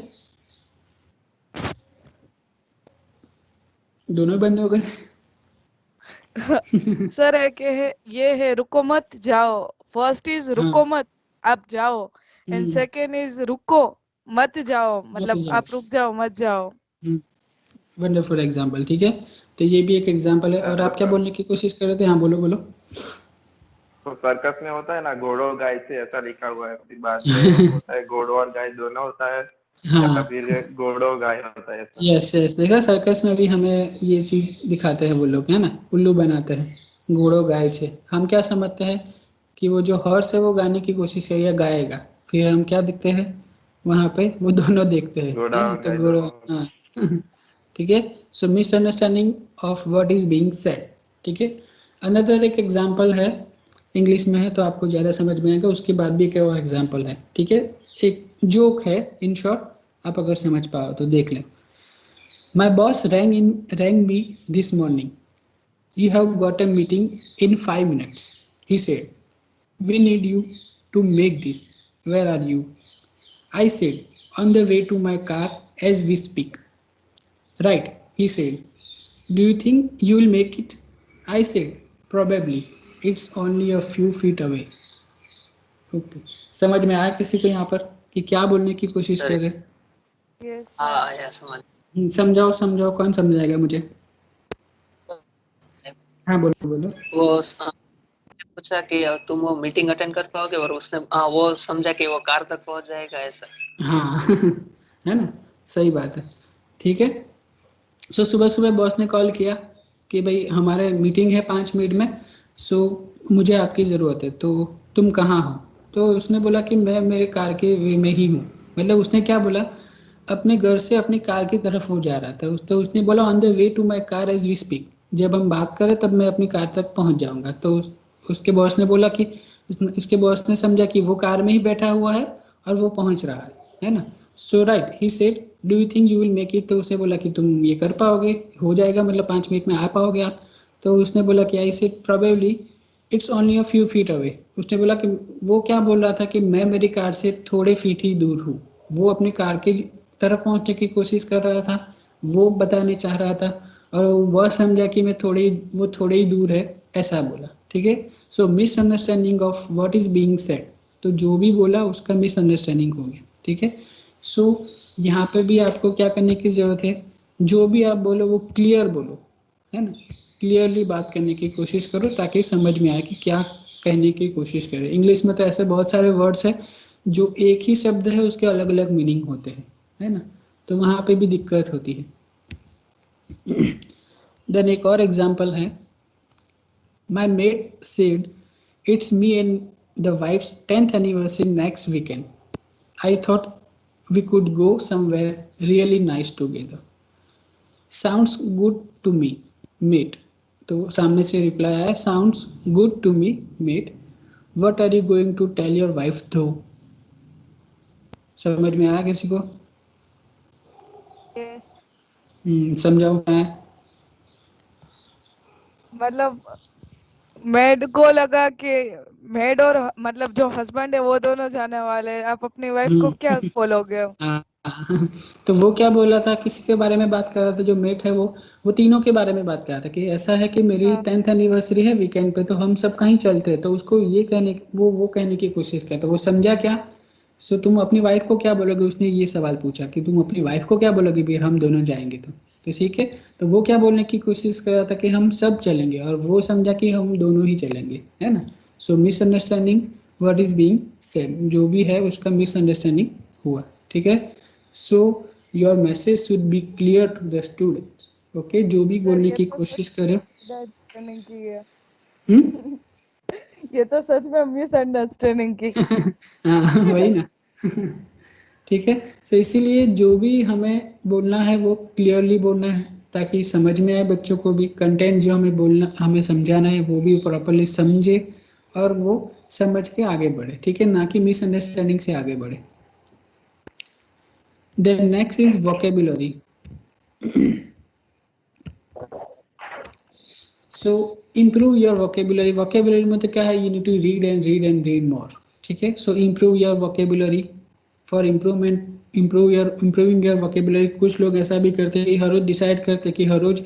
दोनों बंद हो गए। सर एक है, ये है रुको मत जाओ। फर्स्ट इज हाँ, रुको मत, आप जाओ। एंड सेकेंड इज रुको मत जाओ, मत मतलब जाओ। आप रुक जाओ, मत जाओ। वंडरफुल एग्जाम्पल, ठीक है। तो ये भी एक एग्जाम्पल है, और आप क्या बोलने की कोशिश कर रहे थे? हाँ बोलो बोलो। तो सर्कस में होता है ना, घोड़ो गाय से ऐसा लिखा हुआ है, फिर बाद में होता है घोड़ो और गाय दोनों होता है, या हाँ, फिर घोड़ो गाय होता है ऐसा। यस यस, देखा सर्कस में भी हमें ये चीज दिखाते हैं वो लोग, है ना, उल्लू बनाते हैं, घोड़ो गाय छे। हम क्या समझते हैं कि वो जो हॉर्स है वो गाने की कोशिश करेगा, गाएगा, फिर हम क्या दिखते हैं वहां पे, वो दोनों देखते हैं, घोड़ा है ना, और तो गाय घोड़ो, दोनों। हाँ। ठीक है। So misunderstanding of what is being said, ठीक है। अनदर एक एग्जांपल है, इंग्लिश में है तो आपको ज़्यादा समझ में आएगा, उसके बाद भी एक और एग्जांपल है, ठीक है। एक जोक है इन शॉर्ट, आप अगर समझ पाओ तो देख लें। My boss rang me this morning. You have got a meeting in 5 minutes. He said, we need you to make this. Where are you? I said, on the way to my car as we speak. Right, he said. Do you think you will make it? I said, probably. It's only a few feet away. Okay. समझ में आया किसी को यहाँ पर कि क्या बोलने की कोशिश कर रहे हैं? Yes sir. समझाओ समझाओ, कौन समझाएगा मुझे? हाँ बोलो बोलो। वो पूछा कि तुम वो मीटिंग अटेंड कर पाओगे, और उसने वो समझा कि वो कार तक पहुंच जाएगा ऐसा। हाँ है ना, सही बात है, ठीक है। सो सुबह सुबह बॉस ने कॉल किया कि भाई हमारे मीटिंग है 5 मिनट में, सो मुझे आपकी ज़रूरत है, तो तुम कहाँ हो? तो उसने बोला कि मैं मेरे कार के वे में ही हूँ, मतलब उसने क्या बोला, अपने घर से अपनी कार की तरफ वो जा रहा था, तो उसने बोला on the way to my car as we speak, जब हम बात करें तब मैं अपनी कार तक पहुँच जाऊँगा। तो उसके बॉस ने बोला कि इसके बॉस ने समझा कि वो कार में ही बैठा हुआ है और वो पहुँच रहा है ना। So right, he said do you think you will make it, तो उसे बोला कि तुम ये कर पाओगे, हो जाएगा, मतलब 5 मिनट में आ पाओगे आप? तो उसने बोला कि I said probably it's only a few feet away. उसने बोला कि वो क्या बोल रहा था कि मैं मेरी कार से थोड़े फीट ही दूर हूँ, वो अपनी कार की तरफ पहुँचने की कोशिश कर रहा था, वो बताने चाह रहा था, और वह समझा कि वो थोड़े ही दूर है, ऐसा बोला, ठीक है। So misunderstanding of what is being said, तो जो भी बोला उसका मिसअंडरस्टैंडिंग हो गया, ठीक है। सो यहाँ पे भी आपको क्या करने की ज़रूरत है, जो भी आप बोलो वो क्लियर बोलो, है ना, क्लियरली बात करने की कोशिश करो ताकि समझ में आए कि क्या कहने की कोशिश करें। इंग्लिश में तो ऐसे बहुत सारे वर्ड्स हैं जो एक ही शब्द है उसके अलग अलग मीनिंग होते हैं, है ना, तो वहाँ पे भी दिक्कत होती है। देन एक और एग्जांपल है, my maid said it's me and the wife's 10th anniversary next weekend, I thought we could go somewhere really nice together. Sounds good to me, mate. तो सामने से रिप्लाई आया, sounds good to me, mate. What are you going to tell your wife though? समझ में आया किसी को? Yes, समझाओ मैं। मतलब मेड को लगा कि मेड और मतलब जो हस्बैंड है वो दोनों जाने वाले हैं, आप अपनी वाइफ को क्या बोलोगे? हाँ, तो वो क्या बोला था, किसी के बारे में बात कर रहा था, जो मेट है वो तीनों के बारे में बात कर रहा था कि ऐसा है कि मेरी हाँ 10th एनिवर्सरी है वीकेंड पे, तो हम सब कहीं चलते हैं। तो उसको ये कहने वो कहने की कोशिश करता, वो समझा क्या। सो तुम अपनी वाइफ को क्या बोलोगे, उसने ये सवाल पूछा कि तुम अपनी वाइफ को क्या बोलोगे भी हम दोनों जाएंगे तो ठीक है। तो वो क्या बोलने की कोशिश कर रहा था कि हम सब चलेंगे, और वो समझा कि हम दोनों ही चलेंगे, है ना। So misunderstanding what is being said, जो भी है उसका मिसअंडरस्टैंडिंग हुआ, ठीक है। So your message should be clear to the students, okay. जो भी सर बोलने ये की तो कोशिश करे। मिसअंडरस्टैंडिंग की है। हम्म। ये तो सच में मिसअंडरस्टैंडिंग की। हाँ वही ना। ठीक है। तो इसीलिए जो भी हमें बोलना है वो क्लियरली बोलना है, ताकि समझ में आए बच्चों को भी। कंटेंट जो हमें बोलना, हमें समझाना है, वो भी प्रॉपरली समझे और वो समझ के आगे बढ़े, ठीक है, ना कि मिसअंडरस्टैंडिंग से आगे बढ़े। Then next is vocabulary. So improve your vocabulary. Vocabulary में तो क्या है, you need to read and read and read more, ठीक है। So improve your vocabulary for improving your vocabulary. कुछ लोग ऐसा भी करते हैं कि हर रोज डिसाइड करते हैं कि हर रोज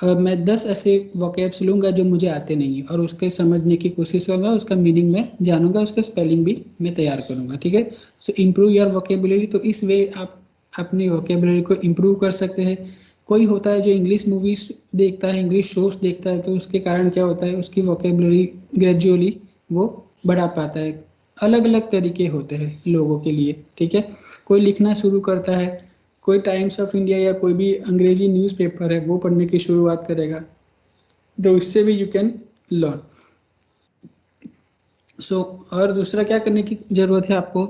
मैं 10 ऐसे वोकैब्स लूँगा जो मुझे आते नहीं है, और उसके समझने की कोशिश करूँगा, उसका मीनिंग मैं जानूंगा, उसका स्पेलिंग भी मैं तैयार करूँगा, ठीक है। सो इम्प्रूव योर वोकेबुलरी, तो इस वे आप अपनी वोकेबुलरी को इम्प्रूव कर सकते हैं। कोई होता है जो इंग्लिश मूवीज देखता है, इंग्लिश शोज देखता है, तो उसके कारण क्या होता है, उसकी वोकेबुलरी ग्रेजुअली वो बढ़ा पाता है। अलग अलग तरीके होते हैं लोगों के लिए, ठीक है। कोई लिखना शुरू करता है, कोई टाइम्स ऑफ इंडिया या कोई भी अंग्रेजी न्यूज़पेपर है वो पढ़ने की शुरुआत करेगा, तो इससे भी यू कैन लर्न। सो और दूसरा क्या करने की जरूरत है आपको,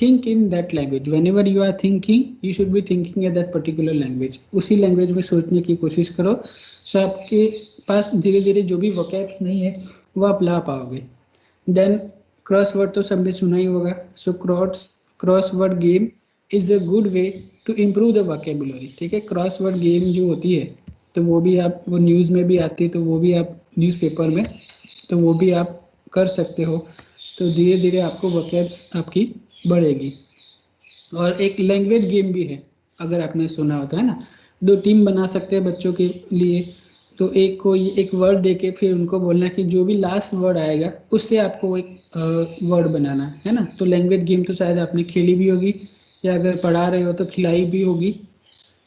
think in that language. Whenever you are thinking, you should be thinking in that particular language. उसी लैंग्वेज में सोचने की कोशिश करो। सो आपके पास धीरे धीरे जो भी वोकैब्स नहीं है वो आप ला पाओगे। देन क्रॉस वर्ड तो सबने सुना ही होगा। So crossword game is a good way to improve the vocabulary, ठीक है। क्रॉस वर्ड गेम जो होती है, तो वो भी आप, वो न्यूज़ में भी आती है, तो वो भी आप न्यूज़पेपर में, तो वो भी आप कर सकते हो। तो धीरे धीरे आपको वोकैब्स आपकी बढ़ेगी। और एक लैंग्वेज गेम भी है, अगर आपने सुना होता है ना, 2 टीम बना सकते हैं बच्चों के लिए। तो एक को एक वर्ड देके फिर उनको बोलना कि जो भी लास्ट वर्ड आएगा उससे आपको एक वर्ड बनाना है ना। तो लैंग्वेज गेम तो शायद आपने खेली भी होगी, या अगर पढ़ा रहे हो तो खिलाई भी होगी,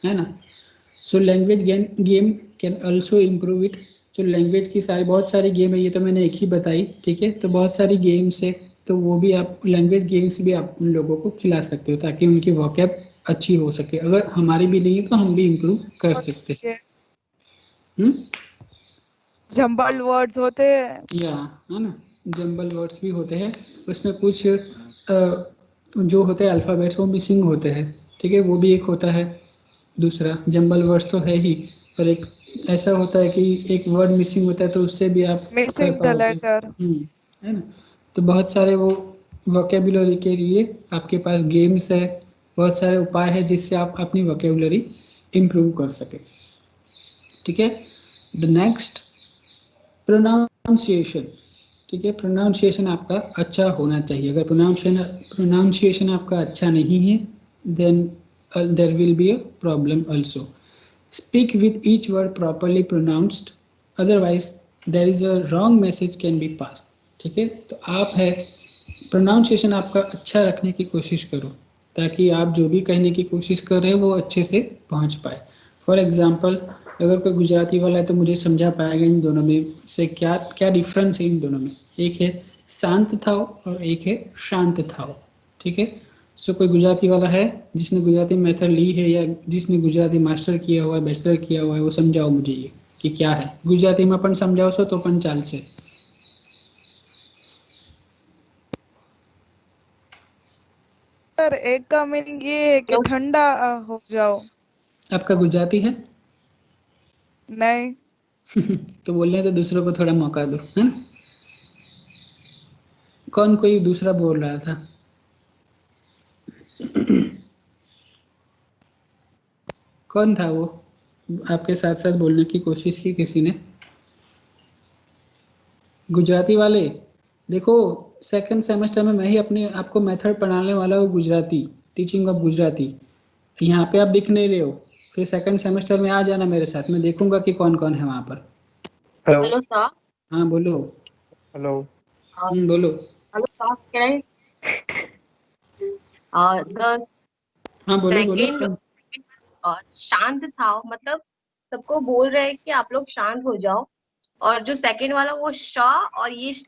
है ना। So language game can also improve it. जो लैंग्वेज की सारी बहुत सारी गेम है, ये तो मैंने एक ही बताई, ठीक है। तो बहुत सारी गेम्स है, तो वो भी आप लैंग्वेज गेम्स भी आप उन लोगों को खिला सकते हो, ताकि उनकी वोकैब अच्छी हो सके। अगर हमारी भी नहीं है तो हम भी इम्प्रूव कर और सकते ये हैं। जंबल वर्ड्स होते हैं। या, है ना, जंबल वर्ड्स भी होते हैं। उसमें कुछ जो होते हैं अल्फ़ाबेट्स वो मिसिंग होते हैं, ठीक है, वो भी एक होता है। दूसरा जंबल वर्ड्स तो है ही, पर एक ऐसा होता है कि एक वर्ड मिसिंग होता है, तो उससे भी आप कर मिसिंग द पाओगे। लेटर। है ना। तो बहुत सारे वो वोकेबुलरी के लिए आपके पास गेम्स है, बहुत सारे उपाय है जिससे आप अपनी वोकेबुलरी इम्प्रूव कर सके, ठीक है। द नेक्स्ट, प्रोनाउंसिएशन, ठीक है। प्रोनाउंसिएशन आपका अच्छा होना चाहिए। अगर प्रोनाउंसिएशन आपका अच्छा नहीं है, then there will be a problem also. Speak with each word properly pronounced, otherwise there is a wrong message can be pass, ठीक है। तो आप है, प्रोनाउंसिएशन आपका अच्छा रखने की कोशिश करो, ताकि आप जो भी कहने की कोशिश कर रहे हो वो अच्छे से पहुंच पाए। फॉर एग्जांपल, अगर कोई गुजराती वाला है तो मुझे समझा पाएगा इन दोनों में से क्या क्या डिफरेंस है इन दोनों में। एक है शांत थाओ और एक है शांत थाओ, ठीक है। सो कोई गुजराती वाला है जिसने गुजराती मेथड ली है, या जिसने गुजराती मास्टर किया हुआ है, बैचलर किया हुआ है, वो समझाओ मुझे ये कि क्या है गुजराती में। अपन समझाओ सो तो अपन चाल से। सर एक का मीनिंग ये है कि ठंडा हो जाओ। आपका गुजराती है? नहीं। तो बोलने तो दूसरों को थोड़ा मौका दो, है ना। कौन कोई दूसरा बोल रहा था? कौन था वो? आपके साथ साथ बोलने की कोशिश की किसी ने? गुजराती वाले देखो, सेकंड सेमेस्टर में मैं ही अपने आपको मेथड पढ़ाने वाला हूँ, गुजराती, टीचिंग ऑफ गुजराती। यहाँ पे आप दिख नहीं रहे हो, फिर सेकंड सेमेस्टर में आ जाना मेरे साथ, मैं देखूंगा कि कौन कौन है वहाँ पर। Hello sir. हाँ बोलो। हेलो। बोलो। हेलो सर, कैन द हाँ बोलो बोलो। सेकंड शांत था, मतलब सबको बोल रहे हैं कि आप लोग शांत हो जाओ, और जो सेकंड वाला वो श और ये श,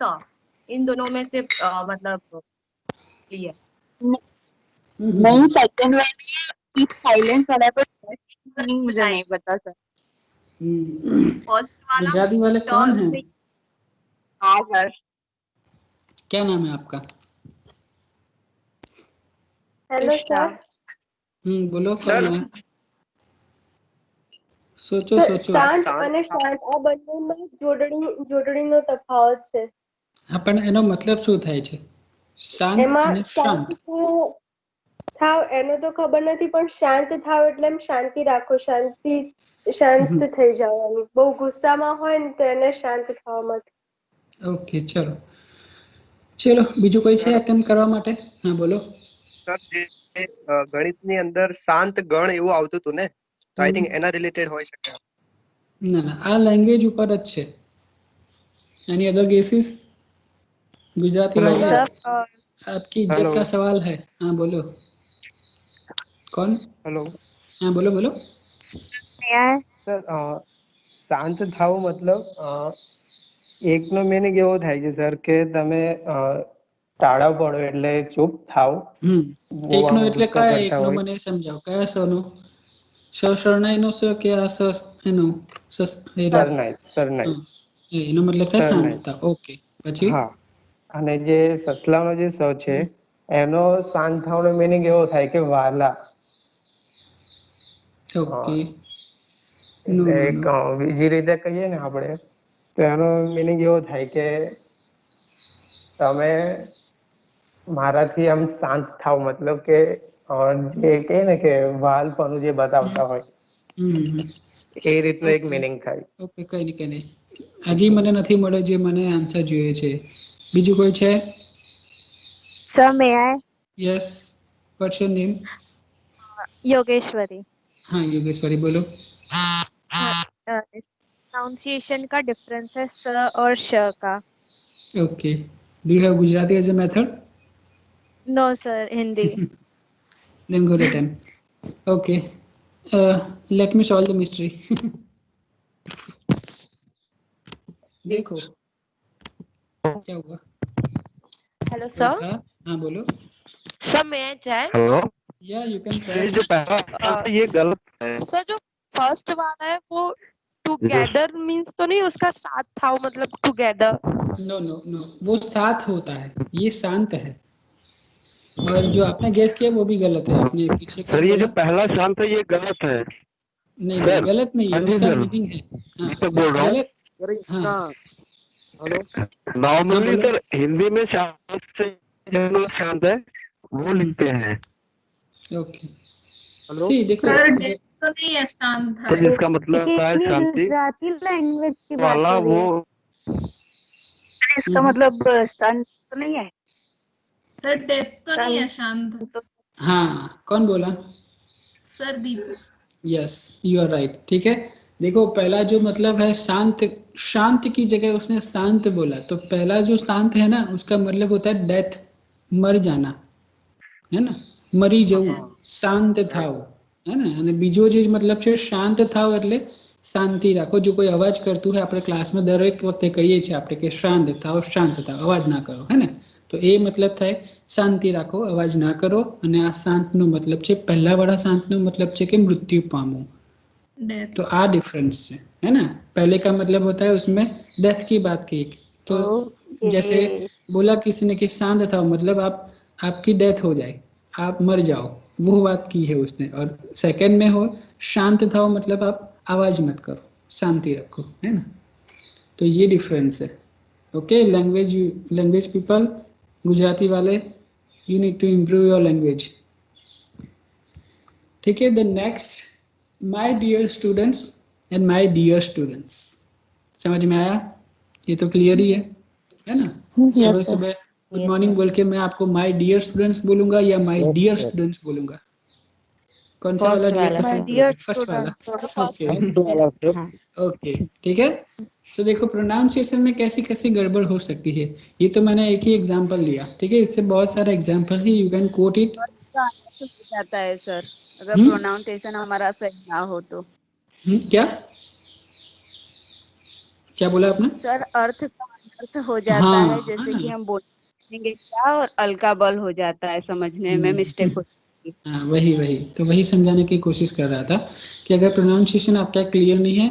इन दोनों में से मतलब क्लियर नहीं, सेकंड वाला साइलेंस वाला है, पर मीनिंग मुझे नहीं पता सर। फर्स्ट वाला गुजराती वाले श कौन हैं? से- हाँ सर। क्या नाम है आपका? Hello sir. बोलो कौन સર है? સોચો સર, સોચો। શાંત અને શાંત આ બંનેમાં જોડણીનો તફાવત છે. હા પણ એનો મતલબ શું થાય છે? શાંત એમાં અને શાંત શાંત। થાવ એનો તો ખબર નથી, પણ શાંત થાવ એટલે એમ શાંતિ રાખો, શાંત થઈ જાવ. એમ બહુ ગુસ્સામાં હોય ને તો એને શાંત થવા માટે. ઓકે ચલો ચલો, બીજું કોઈ છે એટેમ્પ કરવા માટે? હા બોલો। સર જે ગણિતની અંદર શાંત ગણ એવું આવતું હતું ને, તો આઈ થિંક એના રિલેટેડ હોઈ શકે। ના ના, આ લેંગ્વેજ ઉપર જ છે। એની અધર गेसेस? गुजराती वाले सर आपकी इज्जत हेलो। का सवाल है। हाँ बोलो। कौन? हेलो हाँ बोलो बोलो। સર શાંત થાવ મતલબ એકનો મીનિંગ એવો થાય છે સર કે તમે ટાળા પડો એટલે ચૂપ થાવ, બહુ એકનો આમ એટલે ગુસ્સો કયા કરતા એકનો હોય। મને સમજાવો, કયા સનો? શરણાઈનો સ કે આ સ એનો સરનાઈ સરનાઈ એનો મતલબ થાય સરનાઈ શાંતતા। ઓકે પછી? હા, અને જે સસલાનો જે સ છે એનો શાંત થવાનો મીનિંગ એવો થાય કે વાલા। ઓકે નો એટલે નો એક નો બીજી રીતે કહીએ ને આપણે, તો એનો મીનિંગ એવો થાય કે તમે મારાથી આમ શાંત થાવ, મતલબ કે જે કહે ને કે વાલપણું જે બતાવતા હોય એ રીતનું એક ઓકે મીનિંગ થાય। ઓકે કઈ નહીં કઈ નહીં, હજી મને નથી મળ્યો જે મને આન્સર જોઈએ છે। બીજું કોઈ છે? Sir may I? Yes, what's your name? Yogeshwari. हाँ योगेश्वरी बोलो। प्रोनाउंसिएशन का डिफरेंस है स और श का। Okay, do you have Gujarati as a method? No sir, Hindi. Then good attempt. Okay, let me solve the mystery. देखो क्या हुआ, हेलो क्या सर। था? हाँ बोलो। सर मैं ट्राई। हेलो। या यू कैन ये ट्राई। जो पहला ये गलत है। सर जो फर्स्ट वाला है वो टुगेदर मींस तो नहीं, उसका साथ था मतलब टुगेदर। नो नो नो, वो साथ होता है, ये शांत है। और जो आपने गेस किया वो भी गलत है, आपने पीछे क्या सर ये बोला? जो पहला शांत है ये गलत है। नहीं नहीं सर गलत नहीं है, हाँ जी उसका सर, मीनिंग है। हाँ मैं बोल रहा हूँ गलत। सर हाँ हाँ नॉर्मली बोलो। सर हिंदी में शांत से जो शांत है वो लिखते हैं। ओके हेलो सी देखो सर अगर डेट तो नहीं है, शांत तो है। जिसका मतलब है शांति गुजराती लैंग्वेज की बात वाला हो रही वो है। इसका मतलब शांत तो नहीं है? सर डेट तो नहीं है, शांत। तो हाँ कौन बोला? Sir Deepu. Yes you are right, ठीक है। देखो पहला जो मतलब है शांत, शांत की जगह उसने शांत बोला, तो पहला जो शांत है ना उसका मतलब होता है डेथ, मर जाना, है ना, મરી જવું, શાંત થાવ, है ना। અને બીજો જે મતલબ છે શાંત થાવ એટલે શાંતિ રાખો। જો કોઈ અવાજ કરતું હોય, આપણે ક્લાસમાં દરેક વખતે કહીએ છીએ આપણે કે શાંત થાવ, અવાજ ના કરો, है ना। તો એ મતલબ થાય શાંતિ રાખો, અવાજ ના કરો। અને આ શાંતનો મતલબ છે, પહેલા વાળા શાંતનો મતલબ છે કે મૃત્યુ પામવું। डेथ। तो आ डिफरेंस है ना। पहले का मतलब होता है उसमें डेथ की बात की, तो जैसे बोला किसी ने कि शांत था, मतलब आपकी डेथ हो जाए, आप मर जाओ, वो बात की है उसने। और सेकंड में हो शांत था मतलब आप आवाज मत करो, शांति रखो, है ना। तो ये डिफरेंस है। ओके लैंग्वेज पीपल, गुजराती वाले, you need to improve your language, ठीक है। The next, my dear students and my dear students, समझ में आया? ये तो क्लियर ही है। है ना। Yes, सुबह sir. सुबह गुड मॉर्निंग बोल के मैं आपको माय डियर स्टूडेंट्स बोलूंगा या माय डियर स्टूडेंट्स बोलूंगा? कौन सा वाला First डियर वाला, पसंद sir. करोगे? फर्स्ट वाला। ओके हाँ. ओके ठीक है। सो देखो प्रोनाउंसिएशन में कैसी कैसी गड़बड़ हो सकती है, ये तो मैंने एक ही एग्जांपल लिया, ठीक है, इससे बहुत सारा एग्जांपल है, यू कैन कोट इट। हो जाता है सर, अगर प्रोनाउंसिएशन हमारा सही ना हो तो। क्या क्या बोला आपने? सर अर्थ का अनर्थ हो जाता हाँ है, जैसे कि हाँ हम बोलेंगे क्या और अलका बल हो जाता है, समझने में मिस्टेक हो जाती है। हाँ वही तो वही समझाने की कोशिश कर रहा था कि अगर प्रोनाउंसिएशन आपका क्लियर नहीं है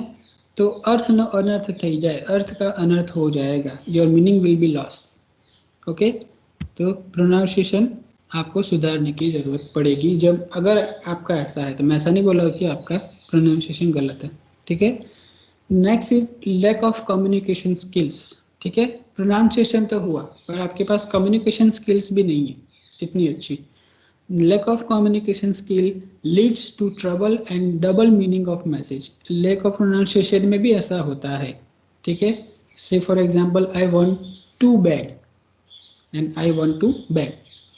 तो अर्थ न अनर्थ થઈ जाए, अर्थ का अनर्थ हो जाएगा, your meaning will be loss. Okay, तो प्रोनाउंसिएशन आपको सुधारने की जरूरत पड़ेगी जब अगर आपका ऐसा है, तो मैं ऐसा नहीं बोला कि आपका प्रोनाउंसिएशन गलत है, ठीक है। Next is lack of communication skills, ठीक है। प्रोनाउंसिएशन तो हुआ पर आपके पास कम्युनिकेशन स्किल्स भी नहीं है इतनी अच्छी। Lack of communication skill leads to trouble and double meaning of message. Lack of pronunciation में भी ऐसा होता है, ठीक है। Say for example I want to bag and I want to bag,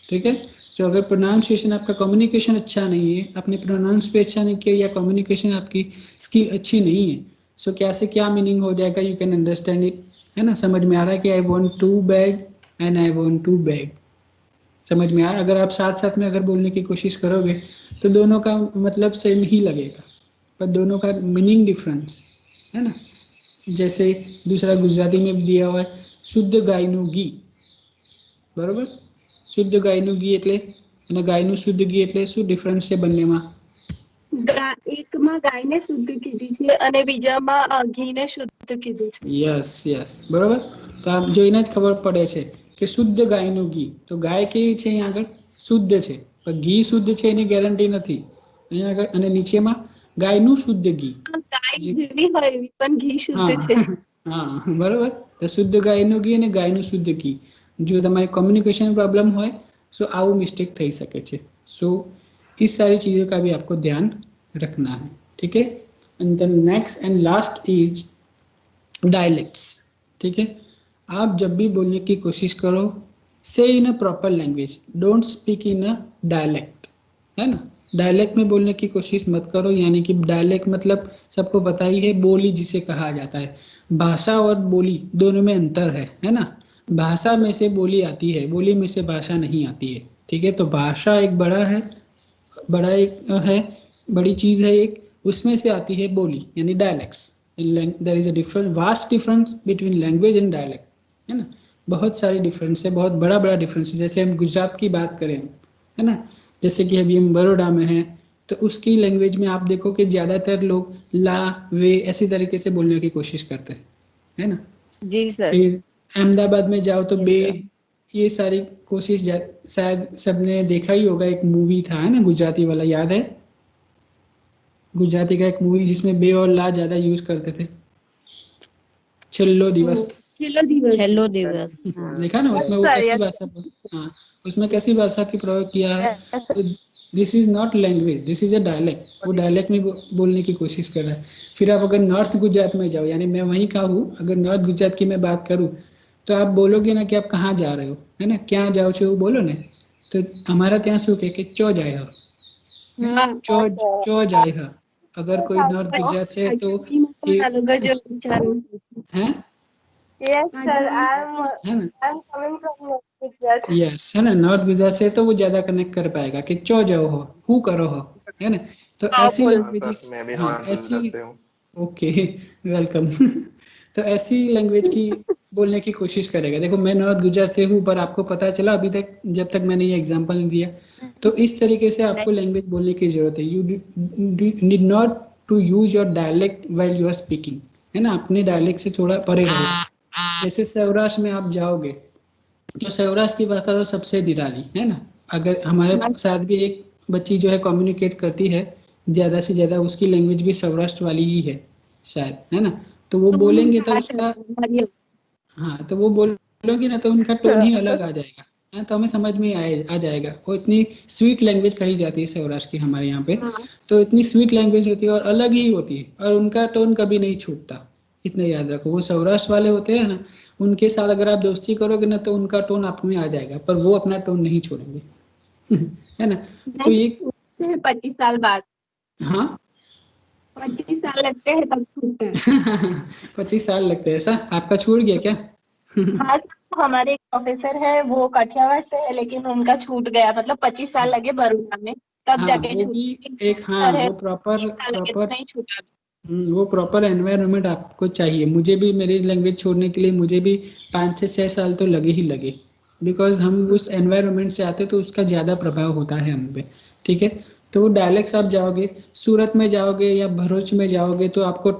ठीक है। तो अगर प्रोनाउंसिएशन आपका कम्युनिकेशन अच्छा नहीं है, आपने प्रोनाउंस पे अच्छा नहीं किया या कम्युनिकेशन आपकी स्किल अच्छी नहीं है, सो क्या से क्या मीनिंग हो जाएगा, यू कैन अंडरस्टैंड इट, है ना। समझ में आ रहा है कि I want to bag and I want to bag, समझ में आ रहा है। अगर आप साथ साथ में अगर बोलने की कोशिश करोगे तो दोनों का मतलब सेम ही लगेगा, पर दोनों का मीनिंग डिफरेंस है ना। जैसे दूसरा गुजराती में दिया हुआ है शुद्ध गायનું ઘી, બરોબર। શુદ્ધ ગાયનું ઘી એટલે અને ગાયનું શુદ્ધ ઘી એટલે શું ડિફરન્સ છે બંનેમાં? એકમાં ગાયને શુદ્ધ કીધી છે અને બીજામાં ઘીને શુદ્ધ કીધું છે। यस બરોબર। તો આપ જોઈને જ ખબર પડે છે કે શુદ્ધ ગાયનું ઘી, તો ગાય કેવી છે અહીંયા આગળ શુદ્ધ છે, પણ ઘી શુદ્ધ છે એની ગેરંટી નથી અહીંયા આગળ। અને નીચેમાં ગાયનું શુદ્ધ ઘી, ગાય જેવી હોય પણ ઘી શુદ્ધ છે। हाँ बराबर। तो शुद्ध गायનું ઘી અને ગાયનું શુદ્ધ ઘી, जो તમારી कम्युनिकेशन प्रॉब्लम હોય सो આવું मिस्टेक થઈ શકે છે। सो इस सारी चीज़ों का भी आपको ध्यान रखना है, ठीक है। And the next and last is dialects, ठीक है। आप जब भी बोलने की कोशिश करो से in a proper language, don't speak in a dialect, है ना। डायलेक्ट में बोलने की कोशिश मत करो, यानी कि डायलेक्ट मतलब सबको पता ही है बोली जिसे कहा जाता है। भाषा और बोली दोनों में अंतर है ना। भाषा में से बोली आती है, बोली में से भाषा नहीं आती है, ठीक है। तो भाषा एक बड़ा है बड़ी चीज़ है एक, उसमें से आती है बोली यानी dialects. There is a difference, vast difference between language and dialect, है ना। बहुत सारी डिफरेंस है, बहुत बड़ा डिफरेंस है। जैसे हम गुजरात की बात करें, है ना, जैसे कि अभी हम बड़ौदा में हैं तो उसकी लैंग्वेज में आप देखो कि ज़्यादातर लोग ला वे ऐसी तरीके से बोलने की कोशिश करते हैं, है ना। जी सर। फिर अहमदाबाद में जाओ तो बे, सर। ये सारी कोशिश शायद सबने देखा ही होगा, एक मूवी था, है ना, गुजराती वाला, याद है गुजराती का एक मूवी जिसमें बे और ला ज़्यादा यूज करते थे, छेल्लो दिवस। छेल्लो दिवस, देखा ना, उसमें वो कैसी भाषा, हाँ उसमें कैसी भाषा की प्रयोग किया है। तो this is not language, this is a dialect. वो डायलेक्ट में बोलने की कोशिश कर रहा है। फिर आप अगर नॉर्थ गुजरात में जाओ, यानी मैं वहीं का हूँ, अगर नॉर्थ गुजरात की मैं बात करूँ तो आप बोलोगे ना कि आप कहाँ जा रहे हो, है ना, क्या जाओ छो बोलो ने, तो हमारा ત્યાં શું કહે કે ચો જાય હ, ચો જાય હ। अगर कोई नॉर्थ गुजरात से तो हैं, Yes sir, I'm coming from North Gujarat। Yes, है ना, नॉर्थ गुजरात से तो वो ज्यादा कनेक्ट कर पाएगा कि चो जाओ हो, हु करो हो, है ना। तो ऐसी लैंग्वेजेस, मैं भी हाँ नॉर्थ ऐसी, गुजरात से हूँ। Okay welcome. तो ऐसी लैंग्वेज की बोलने की कोशिश करेगा। देखो मैं नॉर्थ गुजरात से हूँ, पर आपको पता चला अभी तक जब तक मैंने ये एग्जांपल नहीं दिया। तो इस तरीके से आपको लैंग्वेज बोलने की जरूरत है। You need not to use your dialect while you are speaking, है ना। अपने डायलेक्ट से थोड़ा परे रहो। जैसे सौराष्ट्र में आप जाओगे तो सौराष्ट्र की भाषा तो सबसे निराली, है ना। अगर हमारे साथ भी एक बच्ची जो है कम्युनिकेट करती है ज़्यादा से ज़्यादा, उसकी लैंग्वेज भी सौराष्ट्र वाली ही है शायद, है ना। तो वो बोलेंगे तो उसका, हाँ तो वो बोलोगे ना तो उनका टोन ही अलग आ जाएगा, है, तो हमें समझ में आ जाएगा। वो इतनी स्वीट लैंग्वेज कही जाती है सौराष्ट्र की हमारे यहाँ पे, तो इतनी स्वीट लैंग्वेज होती है और अलग ही होती है, और उनका टोन कभी नहीं छूटता, इतना याद रखो। वो सौराष्ट्र वाले होते हैं ना, उनके साथ अगर आप दोस्ती करोगे ना तो उनका टोन आप में आ जाएगा, पर वो अपना टोन नहीं छोड़ेंगे। है ना? तो ये 25 साल बाद, हाँ 25 साल लगते हैं तब छूटते हैं। 25 साल लगते हैं ऐसा? आपका छूट गया क्या? हाँ, तो हमारे एक प्रोफेसर है, वो काठियावाड़ से है, लेकिन उनका छूट गया, मतलब 25 साल लगे बड़ौदा में, तब हाँ जाके वो भी छूटा। एक, हाँ है, वो प्रॉपर 3 साल लगे तो नहीं छूटा। वो प्रॉपर एनवायरनमेंट आपको चाहिए। मुझे भी मेरी लैंग्वेज छोड़ने के लिए मुझे भी 5 से 6 साल तो लगे ही लगे, बिकॉज हम उस एनवायरनमेंट से आते तो उसका ज़्यादा प्रभाव होता है हम पे। ठीक है, तो डायलेक्ट्स आप जाओगे, सूरत में जाओगे या भरूच में जाओगे तो आपको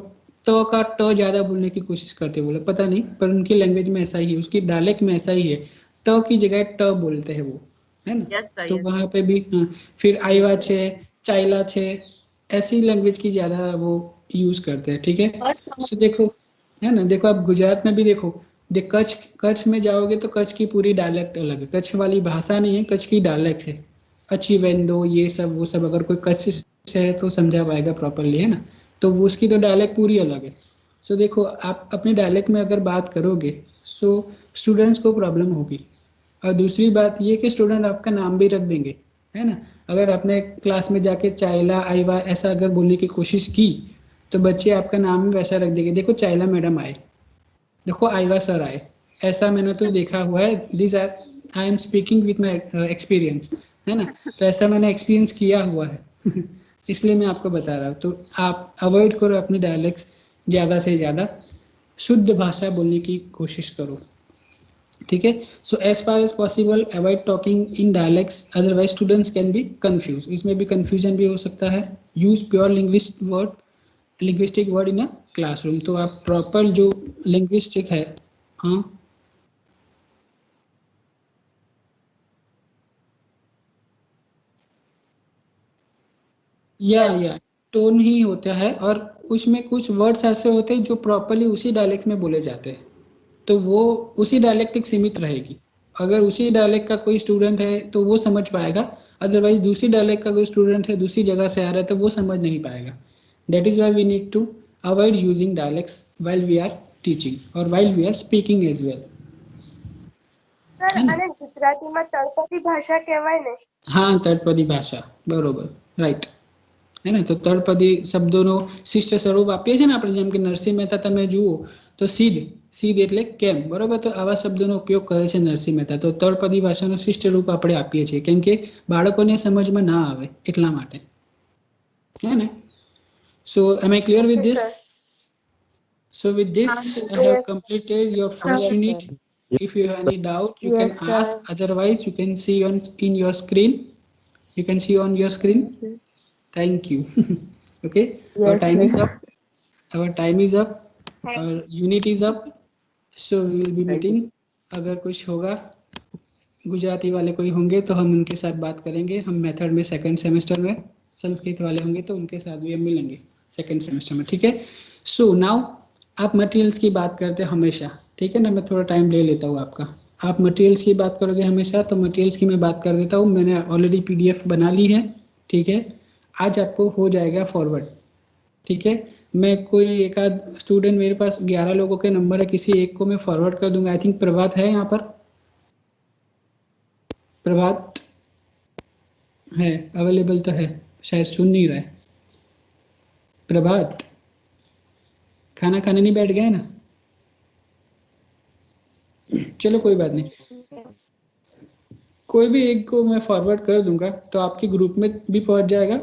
तो का ट ज़्यादा बोलने की कोशिश करते बोले, पता नहीं, पर उनकी लैंग्वेज में ऐसा ही है, उसकी डायलेक्ट में ऐसा ही है, तो की जगह ट बोलते हैं वो, है ना? यस सर, तो यस। वहाँ पे भी हाँ, फिर आईवा छे, चाइला छे, ऐसी लैंग्वेज की ज़्यादा वो यूज करते हैं। ठीक है, तो देखो, है ना, देखो आप गुजरात में भी देखो, कच्छ, कच्छ में जाओगे तो कच्छ की पूरी डायलेक्ट अलग है, कच्छ वाली भाषा नहीं है, कच्छ की डायलेक्ट है। अच्छी वेंदो ये सब वो सब, अगर कोई कच्छ से है तो समझा पाएगा प्रॉपरली, है ना? तो वो उसकी तो डायलेक्ट पूरी अलग है। सो देखो, आप अपने डायलेक्ट में अगर बात करोगे सो स्टूडेंट्स को प्रॉब्लम होगी। और दूसरी बात ये कि स्टूडेंट आपका नाम भी रख देंगे, है ना? अगर आपने क्लास में जाके चाइला आईवा ऐसा अगर बोलने की कोशिश की तो बच्चे आपका नाम भी वैसा रख देंगे, देखो चाइला मैडम आए, देखो आईवा सर आए, ऐसा मैंने तो देखा हुआ है। This are, I am speaking with my experience, है ना? तो ऐसा मैंने एक्सपीरियंस किया हुआ है इसलिए मैं आपको बता रहा हूँ। तो आप अवॉइड करो अपनी डायलेक्ट्स, ज़्यादा से ज़्यादा शुद्ध भाषा बोलने की कोशिश करो। ठीक है, so as far as possible avoid talking in dialects, otherwise students can be confuse, इसमें भी कंफ्यूजन भी हो सकता है। Use pure linguistic word in a classroom, तो आप प्रॉपर जो लिंग्विस्टिक है, हाँ या टोन ही होता है, और उसमें कुछ वर्ड्स ऐसे होते हैं जो प्रॉपरली उसी डायलेक्ट में बोले जाते हैं, तो वो उसी डायलेक्ट तक सीमित रहेगी। अगर उसी डायलेक्ट का कोई स्टूडेंट है तो वो समझ पाएगा, अदरवाइज दूसरी डायलेक्ट का कोई स्टूडेंट है दूसरी जगह से आ रहा है तो वो समझ नहीं पाएगा। That is why we need to avoid using dialects while we are teaching or while we are speaking as well. Sir અને ગુજરાતીમાં તળપદી ભાષા કહેવાય ને? હા, તળપદી ભાષા, બરોબર, રાઈટ, है ना? तो તળપદી શબ્દોનો શિષ્ટ સ્વરૂપ આપીએ છીએ ને આપણે, જેમ કે નરસિંહ મહેતા તમે જુઓ તો સીધ, સીધ એટલે કેમ, બરોબર? તો આવા શબ્દોનો ઉપયોગ કરે છે નરસિંહ મહેતા, તો તળપદી ભાષાનો શિષ્ટ રૂપ આપણે આપીએ છીએ, કેમ કે બાળકોને સમજમાં ના આવે એટલા માટે, है ना? So am I clear with this? So with this I have completed your first Yes, unit. sir. If you have any doubt you Yes, can sir. ask, otherwise you can see on in your screen, you can see on your screen. Thank you. Okay, our Yes, time sir. is up, our time is up, our unit is up, so we will be meeting. अगर कुछ होगा, गुजराती वाले कोई होंगे तो हम उनके साथ बात करेंगे, हम मेथड में सेकंड सेमेस्टर में, संस्कृत वाले होंगे तो उनके साथ भी हम मिलेंगे सेकंड सेमेस्टर में। ठीक है, सो नाउ आप मटेरियल्स की बात करते हैं हमेशा, ठीक है ना? मैं थोड़ा टाइम ले लेता हूँ आपका, आप मटेरियल्स की बात करोगे हमेशा, तो मटेरियल्स की मैं बात कर देता हूँ। मैंने ऑलरेडी पीडीएफ बना ली है, ठीक है? आज आपको हो जाएगा फॉरवर्ड, ठीक है? मैं कोई एक आध स्टूडेंट, मेरे पास 11 लोगों के नंबर है, किसी एक को मैं फॉरवर्ड कर दूंगा। आई थिंक प्रभात है यहाँ पर, प्रभात है, अवेलेबल तो है, शायद सुन नहीं रहा है। प्रभात खाना खाने नहीं बैठ गया है ना? चलो कोई बात नहीं, कोई भी एक को मैं फॉरवर्ड कर दूंगा तो आपके ग्रुप में भी पहुंच जाएगा,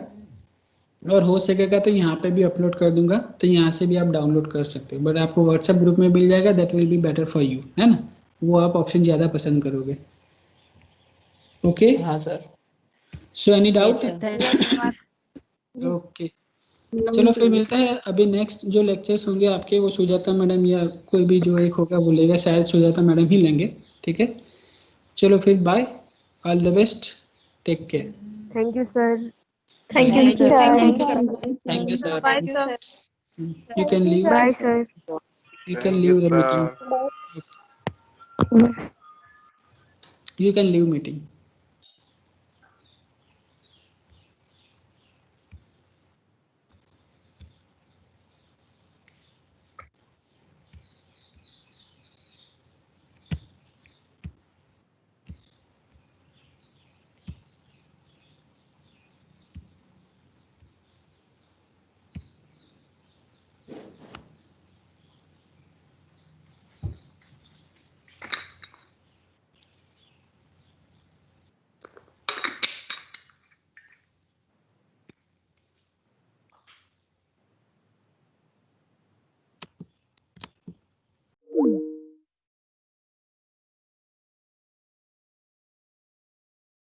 और हो सकेगा तो यहाँ पे भी अपलोड कर दूंगा, तो यहाँ से भी आप डाउनलोड कर सकते हो, बट आपको व्हाट्सएप ग्रुप में मिल जाएगा, that will be better for you, है ना? वो आप ऑप्शन ज़्यादा पसंद करोगे। ओके, हाँ सर। So any doubt? धन्यवाद। ओके, चलो फिर मिलते हैं। अभी नेक्स्ट जो लेक्चर्स होंगे आपके वो सुजाता मैडम या कोई भी जो एक होगा बोलेगा, शायद सुजाता मैडम ही लेंगे, ठीक है? चलो फिर bye, all the best, take care. Thank you, sir. Thank you, sir. Thank you sir. Bye sir. You can leave. Bye, sir. You can Thank leave you, the sir. meeting. You can leave meeting.